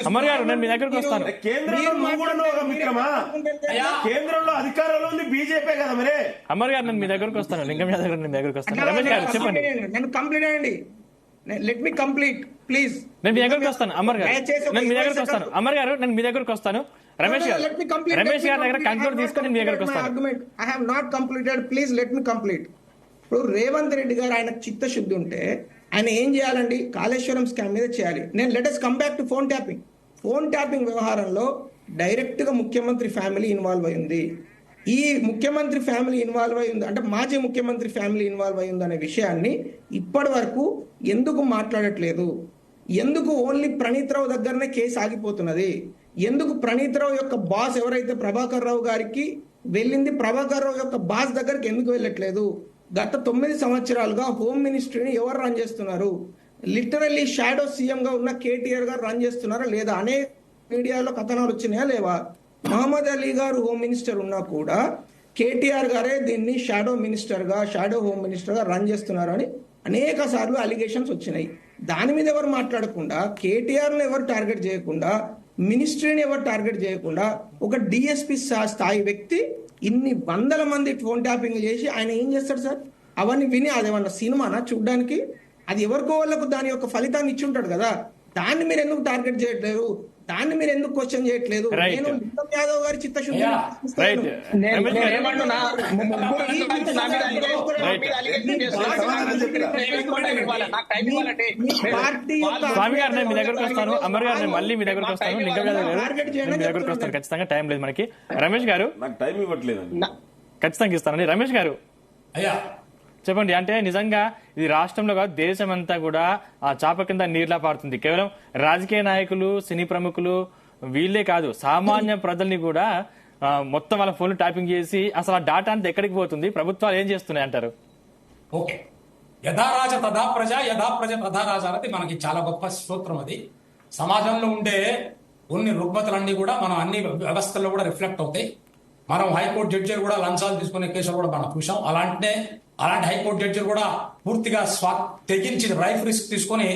అమర్ గారు నేను మీ దగ్గరకు వస్తాను. కేంద్రంలో నువ్వు కూడా ఉన్నావు మిత్రమా? కేంద్రంలో అధికారంలో ఉంది బీజేపీ కదా. మరి అమర్ గారు నేను మీ దగ్గరకు వస్తాను. లింగం యాదవ్ గారు నేను దగ్గరకు వస్తాను. రమేష్ గారు చెప్పండి. నేను కంప్లీట్ అయ్యండి. Let me complete please. నేను మీ దగ్గరకు వస్తాను అమర్ గారు. నేను మీ దగ్గరకు వస్తాను అమర్ గారు. నేను మీ దగ్గరకు వస్తాను. రమేష్ గారు గారి దగ్గర కంక్లూడ్ తీసుకొని మీ దగ్గరకు వస్తాను. I have not completed. Please let me complete. ఇప్పుడు రేవంత్ రెడ్డి గారు ఆయనకు చిత్తశుద్ధి ఉంటే ఆయన ఏం చేయాలండి? కాళేశ్వరం స్కామ్ మీద చేయాలి. నేను let's come back to phone tapping. Phone tapping వ్యవహారంలో డైరెక్ట్ గా ముఖ్యమంత్రి ఫ్యామిలీ ఇన్వాల్వ్ అయింది. ఈ ముఖ్యమంత్రి ఫ్యామిలీ ఇన్వాల్వ్ అయ్యింది అంటే మాజీ ముఖ్యమంత్రి ఫ్యామిలీ ఇన్వాల్వ్ అయ్యింది అనే విషయాన్ని ఇప్పటి వరకు ఎందుకు మాట్లాడట్లేదు? ఎందుకు ఓన్లీ ప్రణీత్ రావు దగ్గరనే కేసు ఆగిపోతున్నది? ఎందుకు ప్రణీత్ రావు యొక్క బాస్ ఎవరైతే ప్రభాకర్ రావు గారికి వెళ్ళింది, ప్రభాకర్ రావు యొక్క బాస్ దగ్గరికి ఎందుకు వెళ్ళట్లేదు? గత 9 సంవత్సరాలుగా హోమ్ మినిస్ట్రీని ఎవరు రన్ చేస్తున్నారు? లిటరల్లీ షాడో సీఎం గా ఉన్న కేటీఆర్ గారు రన్ చేస్తున్నారా లేదా? అనేక మీడియాలో కథనాలు వచ్చినాయా లేవా? మహమ్మద్ అలీ గారు హోమ్ మినిస్టర్ ఉన్నా కూడా కేటీఆర్ గారే దీన్ని షాడో మినిస్టర్ గా, షాడో హోమ్ మినిస్టర్ గా రన్ చేస్తున్నారు అని అనేక సార్లు అలిగేషన్స్ వచ్చినాయి. దాని మీద ఎవరు మాట్లాడకుండా, కేటీఆర్ ను ఎవరు టార్గెట్ చేయకుండా, మినిస్ట్రీని ఎవరు టార్గెట్ చేయకుండా ఒక డిఎస్పీ స్థాయి వ్యక్తి ఇన్ని వందల మంది ఫోన్ ట్యాపింగ్ చేసి ఆయన ఏం చేస్తాడు సార్? అవన్నీ విని అదేమన్నా సినిమానా చూడడానికి? అది ఎవరికో వాళ్ళకు దాని యొక్క ఫలితాన్ని ఇచ్చి ఉంటాడు కదా. దాన్ని మీరు ఎందుకు టార్గెట్ చేయట్లేదు? దాన్ని మీరు ఎందుకు క్వశ్చన్ చేయట్లేదు? నేను లింగం యాదవ్ గారి చిత్తశుద్ధి స్వామి గారు నేను మీ దగ్గరకు వస్తాను. అమర్ గారు నేను మళ్ళీ మీ దగ్గరకు వస్తాను. లింగం యాదవ్ గారు మీ దగ్గరకు వస్తాను. ఖచ్చితంగా టైం లేదు మనకి. రమేష్ గారు నాకు టైం ఇవ్వట్లేదు. ఖచ్చితంగా ఇస్తానండి. రమేష్ గారు అయ్యా చెప్పండి. అంటే నిజంగా ఇది రాష్ట్రంలో కాదు దేశం అంతా కూడా ఆ చాప కింద నీర్లా పారుతుంది. కేవలం రాజకీయ నాయకులు, సినీ ప్రముఖులు వీళ్ళే కాదు, సామాన్య ప్రజల్ని కూడా మొత్తం వాళ్ళ ఫోన్లు ట్యాపింగ్ చేసి అసలు ఆ డాటా అంతా ఎక్కడికి పోతుంది? ప్రభుత్వాలు ఏం చేస్తున్నాయి అంటారు? ఓకే, యథారాజ తథా ప్రజ, యథా ప్రజ తథా రాజ అనేది మనకి చాలా గొప్ప సూత్రం. అది సమాజంలో ఉండే కొన్ని రుగ్మతలన్నీ కూడా మనం అన్ని వ్యవస్థల్లో కూడా రిఫ్లెక్ట్ అవుతాయి. మనం హైకోర్టు జడ్జిలు కూడా లంచాలు తీసుకునే కేసులు కూడా మనం చూసాం. అలాంటి హైకోర్టు జడ్జిలు కూడా పూర్తిగా తెగించి లైఫ్ రిస్క్ తీసుకొని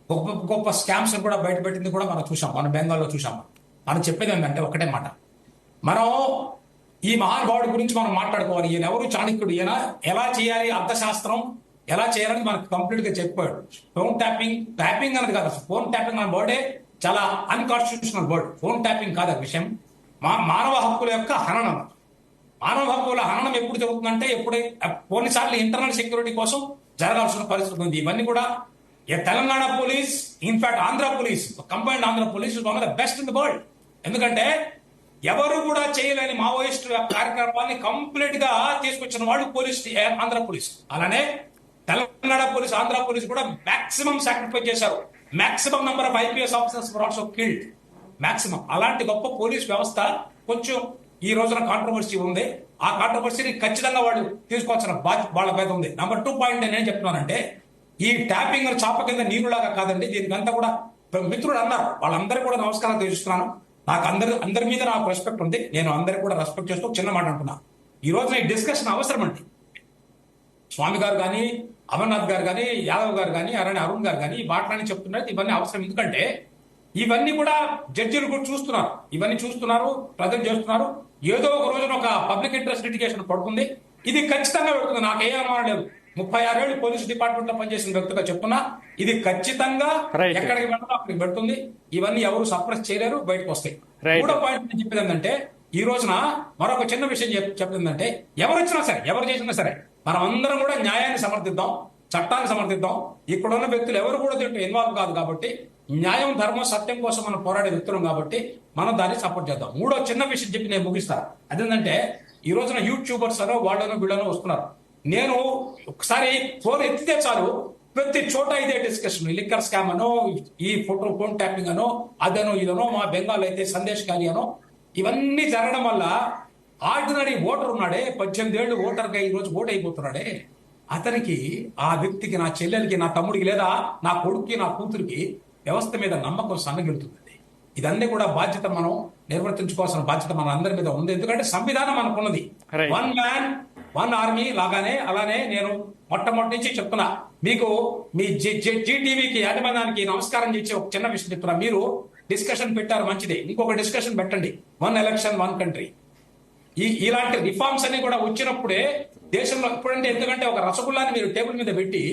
గొప్ప గొప్ప స్కామ్స్ కూడా బయటపెట్టింది కూడా మనం చూసాం. మన బెంగాల్లో చూసాం. మనం చెప్పేది ఏంటంటే ఒకటే మాట, మనం ఈ మహానుభావుడి గురించి మనం మాట్లాడుకోవాలి. ఈయన ఎవరు? చాణక్యుడు. ఈయన ఎలా చేయాలి, అర్థశాస్త్రం ఎలా చేయాలని మనకు కంప్లీట్ గా చెప్పాడు. ఫోన్ ట్యాపింగ్ అనేది కాదు. ఫోన్ ట్యాపింగ్ అనే వర్డే చాలా అన్కాన్స్టిట్యూషనల్ వర్డ్. ఫోన్ ట్యాపింగ్ కాదు విషయం. మానవ హక్కుల యొక్క హననం. మానవ హక్కుల హననం ఎప్పుడు జరుగుతుందంటే కొన్నిసార్లు ఇంటర్నల్ సెక్యూరిటీ కోసం జరగాల్సిన పరిస్థితి ఉంది. ఇవన్నీ కూడా Telangana police, in fact Andhra police, combined Andhra police is one of the best in the world. ఎందుకంటే ఎవరు కూడా చేయలేని మావోయిస్టు కార్యక్రమాన్ని కంప్లీట్ గా తీసుకొచ్చిన వాళ్ళు పోలీస్, ఆంధ్ర పోలీస్. అలానే తెలంగాణ పోలీస్, ఆంధ్ర పోలీస్ కూడా మాక్సిమం సాక్రిఫైస్ చేశారు. Maximum number of IPS officers were also killed. Maximum. అలాంటి గొప్ప పోలీస్ వ్యవస్థ కొంచెం ఈ రోజున కాంట్రవర్సీ ఉంది. ఆ కాంట్రవర్సీని ఖచ్చితంగా వాళ్ళు తీసుకోవాల్సిన బాధ్యత వాళ్ళ మీద ఉంది. నెంబర్ 2 పాయింట్ నేను చెప్తున్నానంటే, ఈ ట్యాపింగ్ చాప కింద నీరులాగా కాదండి. దీనికంతా కూడా మిత్రుడు అన్నారు, వాళ్ళందరూ కూడా నమస్కారం తెలుస్తున్నాను. నాకు అందరి మీద నాకు రెస్పెక్ట్ ఉంది. నేను అందరికి కూడా రెస్పెక్ట్ చేస్తూ చిన్న మాట అంటున్నా. ఈ రోజున ఈ డిస్కషన్ అవసరం అండి. స్వామి గారు కానీ, అమర్నాథ్ గారు కానీ, యాదవ్ గారు కానీ, అరుణ్ గారు కానీ మాట్లాడి చెప్తున్నారు ఇవన్నీ అవసరం. ఎందుకంటే ఇవన్నీ కూడా జడ్జిలు కూడా చూస్తున్నారు. ఇవన్నీ చూస్తున్నారు, ప్రజలు చేస్తున్నారు. ఏదో ఒక రోజున ఒక పబ్లిక్ ఇంట్రెస్ట్ లిటిగేషన్ పడుతుంది. ఇది ఖచ్చితంగా పెడుతుంది. నాకే అనుమానం లేదు. 36 ఏళ్ళు పోలీస్ డిపార్ట్మెంట్ లో పనిచేసిన వ్యక్తిగా చెప్తున్నా, ఇది ఖచ్చితంగా ఎక్కడికి వెళ్ళదో అక్కడికి పెడుతుంది. ఇవన్నీ ఎవరు సప్రెస్ చేయలేరు, బయటకు వస్తాయి. 3వ పాయింట్ నేను చెప్పేది ఏంటంటే, ఈ రోజున మరొక చిన్న విషయం చెప్తుందంటే, ఎవరు వచ్చినా సరే, ఎవరు చేసినా సరే, మనం అందరం కూడా న్యాయాన్ని సమర్థిద్దాం, చట్టాన్ని సమర్థిద్దాం. ఇక్కడ ఉన్న వ్యక్తులు ఎవరు కూడా దీంట్లో ఇన్వాల్వ్ కాదు కాబట్టి న్యాయం ధర్మం సత్యం కోసం మనం పోరాడే వ్యక్తులం కాబట్టి మనం దాన్ని సపోర్ట్ చేద్దాం. మూడో చిన్న విషయం చెప్పి నేను ముగిస్తాను. అదేంటంటే ఈ రోజున యూట్యూబర్స్ అనో వాళ్ళనో వీళ్ళనో వస్తున్నారు. నేను ఒకసారి ఫోన్ ఎత్తితే చాలు ప్రతి చోట ఇదే డిస్కషన్. లిక్కర్ స్కామ్ అనో, ఈ ఫోన్ ట్యాపింగ్ అనో, అదనో ఇదనో, మా బెంగాల్ అయితే సందేశ్ ఖాళీ అనో, ఇవన్నీ జరగడం వల్ల ఆర్డినరీ ఓటర్ ఉన్నాడే, 18 ఏళ్ళు ఓటర్గా ఈ రోజు ఓట్ అయిపోతున్నాడే, అతనికి, ఆ వ్యక్తికి, నా చెల్లెలకి, నా తమ్ముడికి, లేదా నా కొడుక్కి, నా కూతురికి వ్యవస్థ మీద నమ్మకం సన్నగిలుతుంది. ఇదన్నీ కూడా బాధ్యత మనం నిర్వర్తించుకోవాల్సిన బాధ్యత మన అందరి మీద ఉంది. ఎందుకంటే సంవిధానం మనకున్నది. వన్ మ్యాన్ వన్ ఆర్మీ లాగానే, అలానే నేను మొట్టమొదటి నుంచి చెప్తున్నా మీకు, మీ జీటీవీకి యాజమాన్యానికి నమస్కారం చేసి ఒక చిన్న విషయం చెప్తున్నా. మీరు డిస్కషన్ పెట్టారు, మంచిదే. ఇంకొక డిస్కషన్ పెట్టండి, 1 ఎలక్షన్ 1 కంట్రీ. ఇలాంటి రిఫార్మ్స్ అన్ని కూడా వచ్చినప్పుడే దేశంలో, ఇప్పుడంటే ఎందుకంటే ఒక రసగుల్లాని మీరు టేబుల్ మీద పెట్టి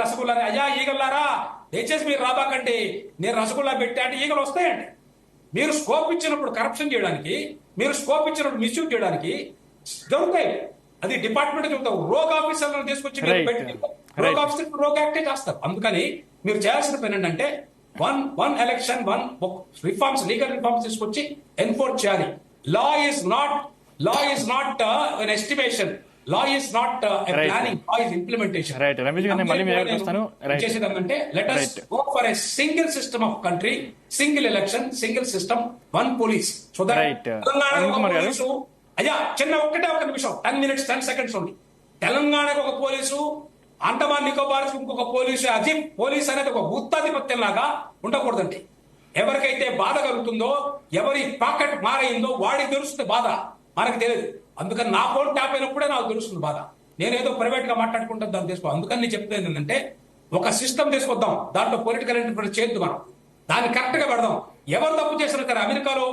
రసగుల్లాని, అయ్యా ఈగల్లారా దయచేసి మీరు రాబాకండి, నేను రసగుల్లా పెట్టా అంటే ఈగలు వస్తాయండి. మీరు స్కోప్ ఇచ్చినప్పుడు కరప్షన్ చేయడానికి, మీరు స్కోప్ ఇచ్చినప్పుడు మిస్యూజ్ చేయడానికి దొరుకుతాయి. అది డిపార్ట్మెంట్ చెబుతావు. రోగ్ ఆఫీసర్లను తీసుకొచ్చి రోగ్ ఆఫీసర్ రోగ్ యాక్టే చేస్తారు. అందుకని మీరు చేయాల్సిన పని ఏంటంటే 1 ఎలక్షన్ 1 రిఫార్మ్స్, లీగల్ రిఫార్మ్స్ తీసుకొచ్చి ఎన్ఫోర్స్ చేయాలి. Law is not an estimation. Law is not a planning. Law is implementation. Right. Ramesh గారు, మళ్ళీ మీ దగ్గరికి వస్తాను. Right. చేసేదంటే let us go for a single system of country, single election, single system, 1 police. So that police, అయ్యా చిన్న ఒక నిమిషం, 10 minutes 10 seconds ఉంది. తెలంగాణకు ఒక పోలీసు, అండమాన్ నికోబార్ ఇంకొక పోలీసు, అది పోలీస్ అనేది ఒక గుత్తాధిపత్యం లాగా ఉండకూడదండి. ఎవరికైతే బాధ కలుగుతుందో, ఎవరి పాకెట్ మారైందో వాడికి తెలుస్తుంది బాధ, మనకు తెలియదు. అందుకని నా ఫోన్ ట్యాప్ అయినప్పుడే నాకు తెలుస్తుంది బాధ. నేనేదో ప్రైవేట్ గా మాట్లాడుకుంటాను దాన్ని తీసుకో. అందుకని నేను చెప్తుంది ఏంటంటే ఒక సిస్టమ్ తీసుకొద్దాం, దాంట్లో పొలిటికల్ ఇంటర్ఫరెన్స్ చేయొద్దు, మనం దాన్ని కరెక్ట్ గా పెడదాం. ఎవరు తప్పు చేసిన సరే, అమెరికాలో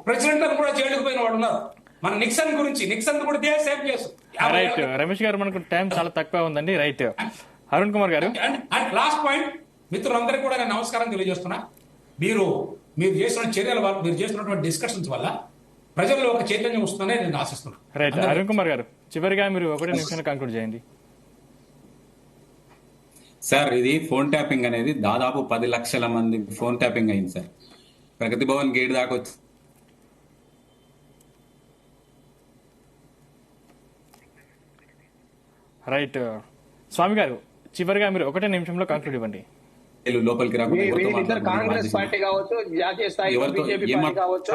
ప్రెసిడెంట్ అని కూడా జైలుకు పోయిన వాడు ఉన్నారు. మన నిక్సన్ కూడా సేవ్ చేస్తారు. రైట్ రమేష్ గారు, మనకు టైం చాలా తక్కువ ఉందండి. రైట్ అరుణ్ కుమార్ గారు, అండ్ లాస్ట్ పాయింట్, మిత్రులందరికీ కూడా నేను నమస్కారం తెలియజేస్తున్నా. మీరు చేస్తున్న చర్యల వల్ల, మీరు చేస్తున్నటువంటి డిస్కషన్స్ వల్ల ప్రజల్లో ఒక చైతన్యం వస్తుందని నేను ఆశిస్తున్నాను. రైట్ అరుణ్ కుమార్ గారు, చివరిగా మీరు 1 నిమిషం కంక్లూడ్ చేయండి. సార్, ఇది ఫోన్ ట్యాపింగ్ అనేది దాదాపు 10 లక్షల మంది ఫోన్ ట్యాపింగ్ అయింది సార్. ప్రగతి భవన్ గేట్ దాకా వచ్చి రైట్ స్వామి గారు, చివరిగా మీరు 1 నిమిషంలో కంక్లూడ్ ఇవ్వండి. లోపలికి రాకుండా కాంగ్రెస్ పార్టీ కావచ్చు, జాతీయ స్థాయి బీజేపీ పార్టీ కావచ్చు.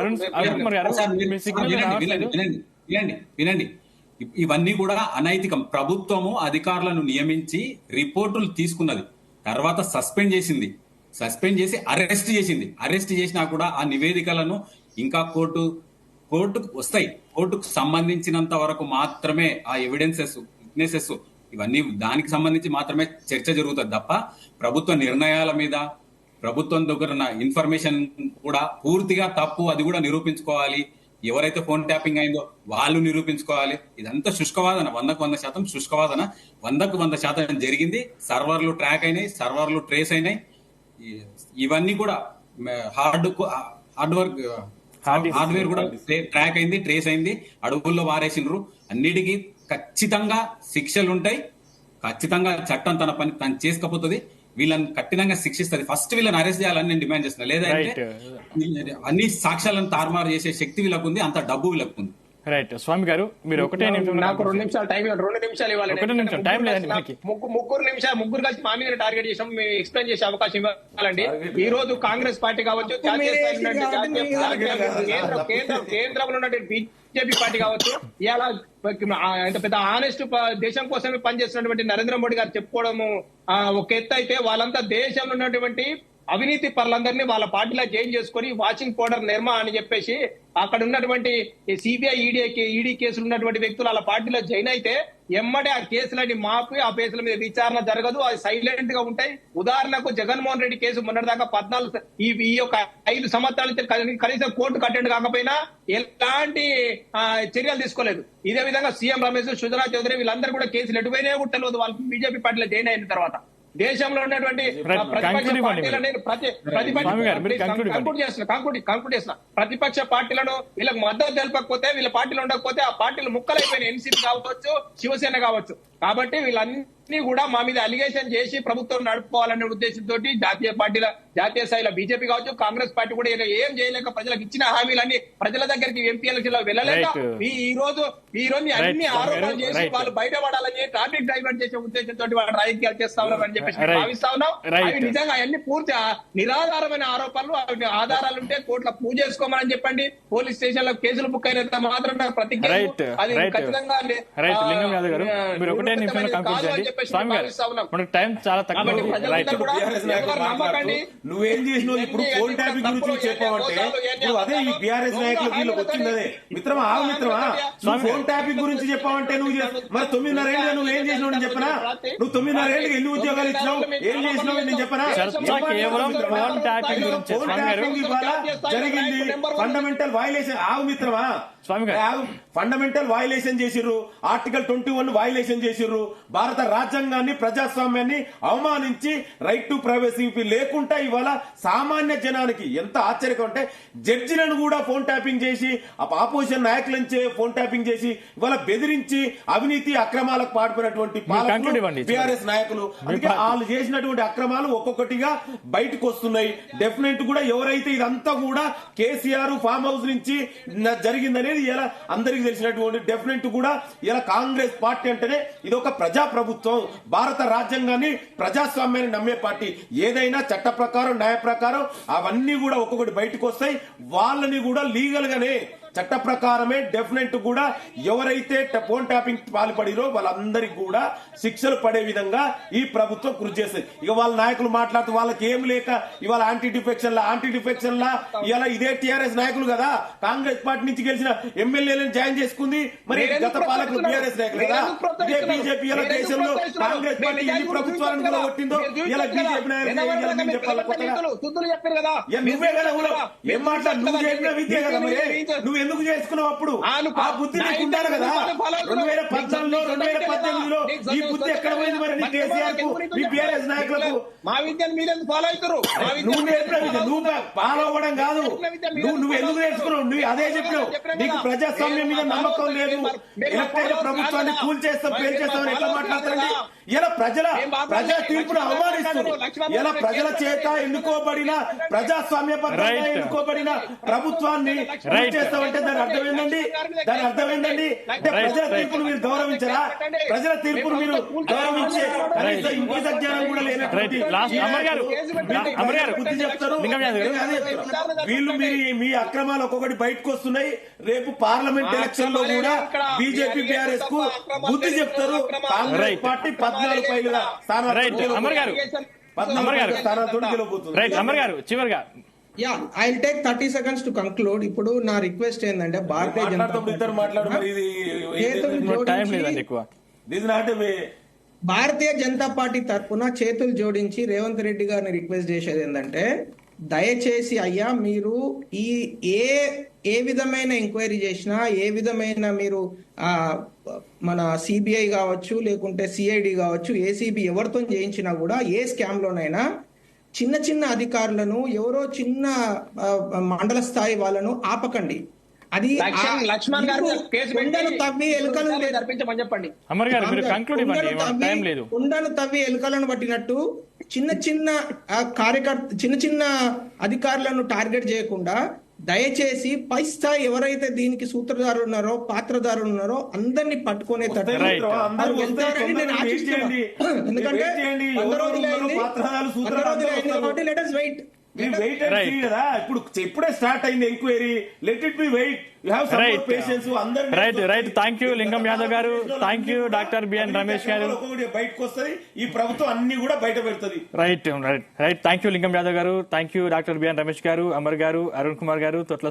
వినండి, ఇవన్నీ కూడా అనైతికం. ప్రభుత్వము అధికారులను నియమించి రిపోర్టులు తీసుకున్నది, తర్వాత సస్పెండ్ చేసి అరెస్ట్ చేసింది. అరెస్ట్ చేసినా కూడా ఆ నివేదికలను ఇంకా కోర్టుకు వస్తాయి. కోర్టుకు సంబంధించినంత వరకు మాత్రమే ఆ ఎవిడెన్సెస్, విట్నెసెస్, ఇవన్నీ దానికి సంబంధించి మాత్రమే చర్చ జరుగుతుంది తప్ప ప్రభుత్వ నిర్ణయాల మీద, ప్రభుత్వం దగ్గర ఇన్ఫర్మేషన్ కూడా పూర్తిగా తప్పు, అది కూడా నిరూపించుకోవాలి. ఎవరైతే ఫోన్ ట్యాపింగ్ అయిందో వాళ్ళు నిరూపించుకోవాలి. ఇదంతా శుష్కవాదన, 100% శుష్కవాదన. 100% జరిగింది. సర్వర్లు ట్రాక్ అయినాయి, సర్వర్లు ట్రేస్ అయినాయి. ఇవన్నీ కూడా హార్డ్వేర్ కూడా ట్రాక్ అయింది, ట్రేస్ అయింది, అడుగుల్లో వారేసినరు. అన్నిటికీ ఖచ్చితంగా శిక్షలు ఉంటాయి. ఖచ్చితంగా చట్టం తన పని తను చేసుకపోతుంది. వీళ్ళని కఠినంగా శిక్షిస్తుంది. ఫస్ట్ వీళ్ళని అరెస్ట్ చేయాలని నేను డిమాండ్ చేస్తున్నా. లేదంటే అన్ని సాక్ష్యాలను తారుమారు చేసే శక్తి వీళ్ళకు ఉంది, అంత డబ్బు వీళ్ళకు ఉంది. రైట్ స్వామి గారు, మీరు 1 నిమిషం, నాకు 2 నిమిషాలు టైం, 2 నిమిషాలు ఇవ్వాలి. 1 నిమిషం టైం లేదండి. ముగ్గురు కలిసి మా మీద టార్గెట్ చేసాం. మేము ఎక్స్ప్లెయిన్ చేసే అవకాశం ఇవ్వాలండి. ఈ రోజు కాంగ్రెస్ పార్టీ కావచ్చు, కేంద్రంలో ఉన్నటువంటి బీజేపీ పార్టీ కావచ్చు, ఇలా ఇంత పెద్ద ఆనెస్ట్ దేశం కోసమే పనిచేస్తున్నటువంటి నరేంద్ర మోడీ గారు చెప్పుకోవడము ఒక ఎత్తు అయితే, వాళ్ళంతా దేశంలో ఉన్నటువంటి అవినీతి పరులందరినీ వాళ్ళ పార్టీలో జాయిన్ చేసుకుని వాచింగ్ పౌడర్ నిర్మా అని చెప్పేసి అక్కడ ఉన్నటువంటి సిబిఐ ఈడీ కేసులు ఉన్నటువంటి వ్యక్తులు వాళ్ళ పార్టీలో జాయిన్ అయితే ఎమ్మడే ఆ కేసులన్నీ మాపి ఆ కేసుల మీద విచారణ జరగదు, అది సైలెంట్ గా ఉంటాయి. ఉదాహరణకు జగన్మోహన్ రెడ్డి కేసు మొన్నటిదాకా 14 ఈ యొక్క 5 సంవత్సరాల కనీసం కోర్టు అటెండ్ కాకపోయినా ఎలాంటి చర్యలు తీసుకోలేదు. ఇదే విధంగా సీఎం రమేష్, సుజనా చౌదరి వీళ్ళందరూ కూడా కేసులు ఎటువైనా కూడా తెలియదు వాళ్ళు బీజేపీ పార్టీలో జాయిన్ అయిన తర్వాత. దేశంలో ఉన్నటువంటి ప్రతిపక్ష పార్టీలను వీళ్ళకి మద్దతు తెలపకపోతే, వీళ్ళ పార్టీలు ఉండకపోతే ఆ పార్టీలు ముక్కలైపోయిన ఎన్సీపీ కావచ్చు, శివసేన కావచ్చు. కాబట్టి వీళ్ళన్ని కూడా మా మీద అలిగేషన్ చేసి ప్రభుత్వం నడుపుకోవాలనే ఉద్దేశంతో జాతీయ స్థాయిలో బీజేపీ కావచ్చు, కాంగ్రెస్ పార్టీ కూడా ఏం చేయలేక ప్రజలకు ఇచ్చిన హామీలన్నీ ప్రజల దగ్గరికి ఎంపీ ఎలక్షన్ లో వెళ్ళలేక ఈ రోజు అన్ని ఆరోపణలు చేసి వాళ్ళు బయటపడాలని ట్రాఫిక్ డైవర్ట్ చేసే ఉద్దేశంతో వాళ్ళు రాజకీయాలు చేస్తా ఉన్నారని చెప్పేసి భావిస్తా ఉన్నాం. అవి నిజంగా అవన్నీ పూర్తి నిరాధారమైన ఆరోపణలు. ఆధారాలుంటే కోర్టులో పూజ చేసుకోమని చెప్పండి, పోలీస్ స్టేషన్ లో కేసులు బుక్ అయినంత మాత్రం ప్రతి అది ఖచ్చితంగా టైం చాలా తక్కువ. నువ్వేం చేసినావు ఇప్పుడు ఫోన్ ట్యాపింగ్ గురించి చెప్పావంటే నువ్వు అదే ఈ బీఆర్ఎస్ నాయకులకు వీళ్ళకి వచ్చింది. మిత్రమా నువ్వు ఫోన్ ట్యాపింగ్ గురించి చెప్పావంటే నువ్వు మరి 9.5 ఏళ్ళు నువ్వు ఏం చేసినావు నేను చెప్పనా? నువ్వు 9.5 ఏళ్ళకి ఎన్ని ఉద్యోగాలు ఇచ్చినావు, ఏం చేసినావు నేను చెప్పనా? ఫోన్ ట్యాపింగ్ ఇవాళ జరిగింది ఫండమెంటల్ వైలేషన్. ఆవు మిత్రమా, ఫండమెంటల్ వైలేషన్ చేసిర్రు, ఆర్టికల్ 21 వైలేషన్ చేసిర్రు, భారత రాజ్యాంగాన్ని ప్రజాస్వామ్యాన్ని అవమానించి రైట్ టు ప్రైవసీ లేకుండా ఇవాళ సామాన్య జనానికి ఎంత ఆశ్చర్యం అంటే జడ్జిలను కూడా ఫోన్ ట్యాపింగ్ చేసి ఆపోజిషన్ నాయకులంచే ఫోన్ ట్యాపింగ్ చేసి ఇవాళ బెదిరించి అవినీతి అక్రమాలకు పాల్పడినటువంటి బీఆర్ఎస్ నాయకులు. అందుకే వాళ్ళు చేసినటువంటి అక్రమాలు ఒక్కొక్కటిగా బయటకు వస్తున్నాయి. డెఫినెట్ కూడా ఎవరైతే ఇదంతా కూడా కేసీఆర్ ఫామ్ హౌస్ నుంచి జరిగిందనేది ఇలా అందరికీ తెలిసినటువంటి డెఫినెట్ కూడా ఇలా కాంగ్రెస్ పార్టీ అంటేనే ఇది ఒక ప్రజా ప్రభుత్వం, భారత రాజ్యాంగాన్ని ప్రజాస్వామ్యాన్ని నమ్మే పార్టీ. ఏదైనా చట్ట ప్రకారం న్యాయ ప్రకారం అవన్నీ కూడా ఒక్కొక్కటి బయటకు వస్తాయి. వాళ్ళని కూడా లీగల్ గానే చట్ట ప్రకారమే డెఫినెట్ కూడా ఎవరైతే ఫోన్ ట్యాపింగ్ పాల్పడిరో వాళ్ళందరికీ కూడా శిక్షలు పడే విధంగా ఈ ప్రభుత్వం కృషి చేస్తుంది. ఇక వాళ్ళ నాయకులు మాట్లాడుతూ వాళ్ళకి ఏం లేక ఇవాళ యాంటీ డిఫెక్షన్ లా ఇలా ఇదే టీఆర్ఎస్ నాయకులు కదా కాంగ్రెస్ పార్టీ నుంచి గెలిచిన ఎమ్మెల్యేలను జాయిన్ చేసుకుంది. మరి గత పాలకులు బీఆర్ఎస్ నాయకులు కదా. ఇదే బీజేపీ ఇలా దేశంలో కాంగ్రెస్ పార్టీ ఎన్ని ప్రభుత్వాలను కూడా కొట్టిందో ఇలా బీజేపీ నాయకులు చెప్పాలి కొత్తగా. నువ్వే కదా ఏం మాట్లాడు, నువ్వు చెప్పిన విద్య కదా. మరి ఎందుకు చేసుకున్నావు అప్పుడు? ఆ బుద్ధి నీకు ఉండాలి కదా. 2014లో 2018లో ఈ బుద్ధి ఎక్కడ పోయింది మరి నీ కేసీఆర్ కు, మీ బీఆర్ఎస్ నాయకులకు? మా విద్యను మీరు ఫాలో అవుతారు. నువ్వు నేర్పిన విద్య నువ్వు ఫాలో అవ్వడం కాదు. నువ్వు ఎందుకు నేర్చుకున్నావు? నువ్వు అదే చెప్పినావు. నీకు ప్రజాస్వామ్యం మీద నమ్మకం లేదు, ఎలక్టెడ్ ప్రభుత్వాన్ని కూల్చేస్తాం పేల్చేస్తామని ఎట్లా మాట్లాడతారండి? ఇలా ప్రజా తీర్పును అవమానిస్తారు. ఇలా ప్రజల చేత ఎన్నుకోబడిన ప్రజాస్వామ్యబద్ధంగా ఎన్నుకోబడిన ప్రభుత్వాన్ని చేస్తామంటే దాని అర్థం ఏందండి? అంటే ప్రజల తీర్పును మీరు గౌరవించరా? ప్రజల తీర్పును మీరు గౌరవించే ఇంగిత జ్ఞానం కూడా లేనటువంటి బుద్ధి చెప్తారు వీళ్ళు. మీ అక్రమాలు ఒక్కొక్కటి బయటకు వస్తున్నాయి. రేపు పార్లమెంట్ ఎలక్షన్ లో కూడా బీజేపీ బీఆర్ఎస్ కు బుద్ధి చెప్తారు. కాంగ్రెస్ పార్టీ 14 పైగా స్థానాలు చివరిగా I take 30 seconds to conclude. ఇప్పుడు నా రిక్వెస్ట్ ఏంటంటే భారతీయ జనతా పార్టీ తరఫున చేతులు జోడించి రేవంత్ రెడ్డి గారిని రిక్వెస్ట్ చేసేది ఏంటంటే దయచేసి అయ్యా మీరు ఏ విధమైన ఎంక్వైరీ చేసినా, ఏ విధమైన మీరు మన సిబిఐ కావచ్చు, లేకుంటే సిఐడి కావచ్చు, ఏసీబీ ఎవరితో చేయించినా కూడా ఏ స్కామ్ లోనైనా చిన్న అధికారులను ఎవరో చిన్న మండల స్థాయి వాళ్ళను ఆపకండి. అది తవ్వి ఎలుకలను పట్టినట్టు చిన్న అధికారులను టార్గెట్ చేయకుండా దయచేసి పై స్థాయి ఎవరైతే దీనికి సూత్రధారులు ఉన్నారో, పాత్రధారులు ఉన్నారో అందరినీ పట్టుకునే ఎందుకంటే కదా ఇప్పుడు ఇప్పుడే స్టార్ట్ అయింది enquiry. Let it be wait. Right. Thank you Lingam Yadav గారు, thank you doctor BN Ramesh గారు. బయటకు వస్తుంది ఈ ప్రభుత్వం అన్ని కూడా బయట పెడుతుంది. Right. Thank you Lingam Yadav గారు, thank you doctor BN Ramesh గారు, అమర్ గారు, అరుణ్ కుమార్ గారు, తొట్ల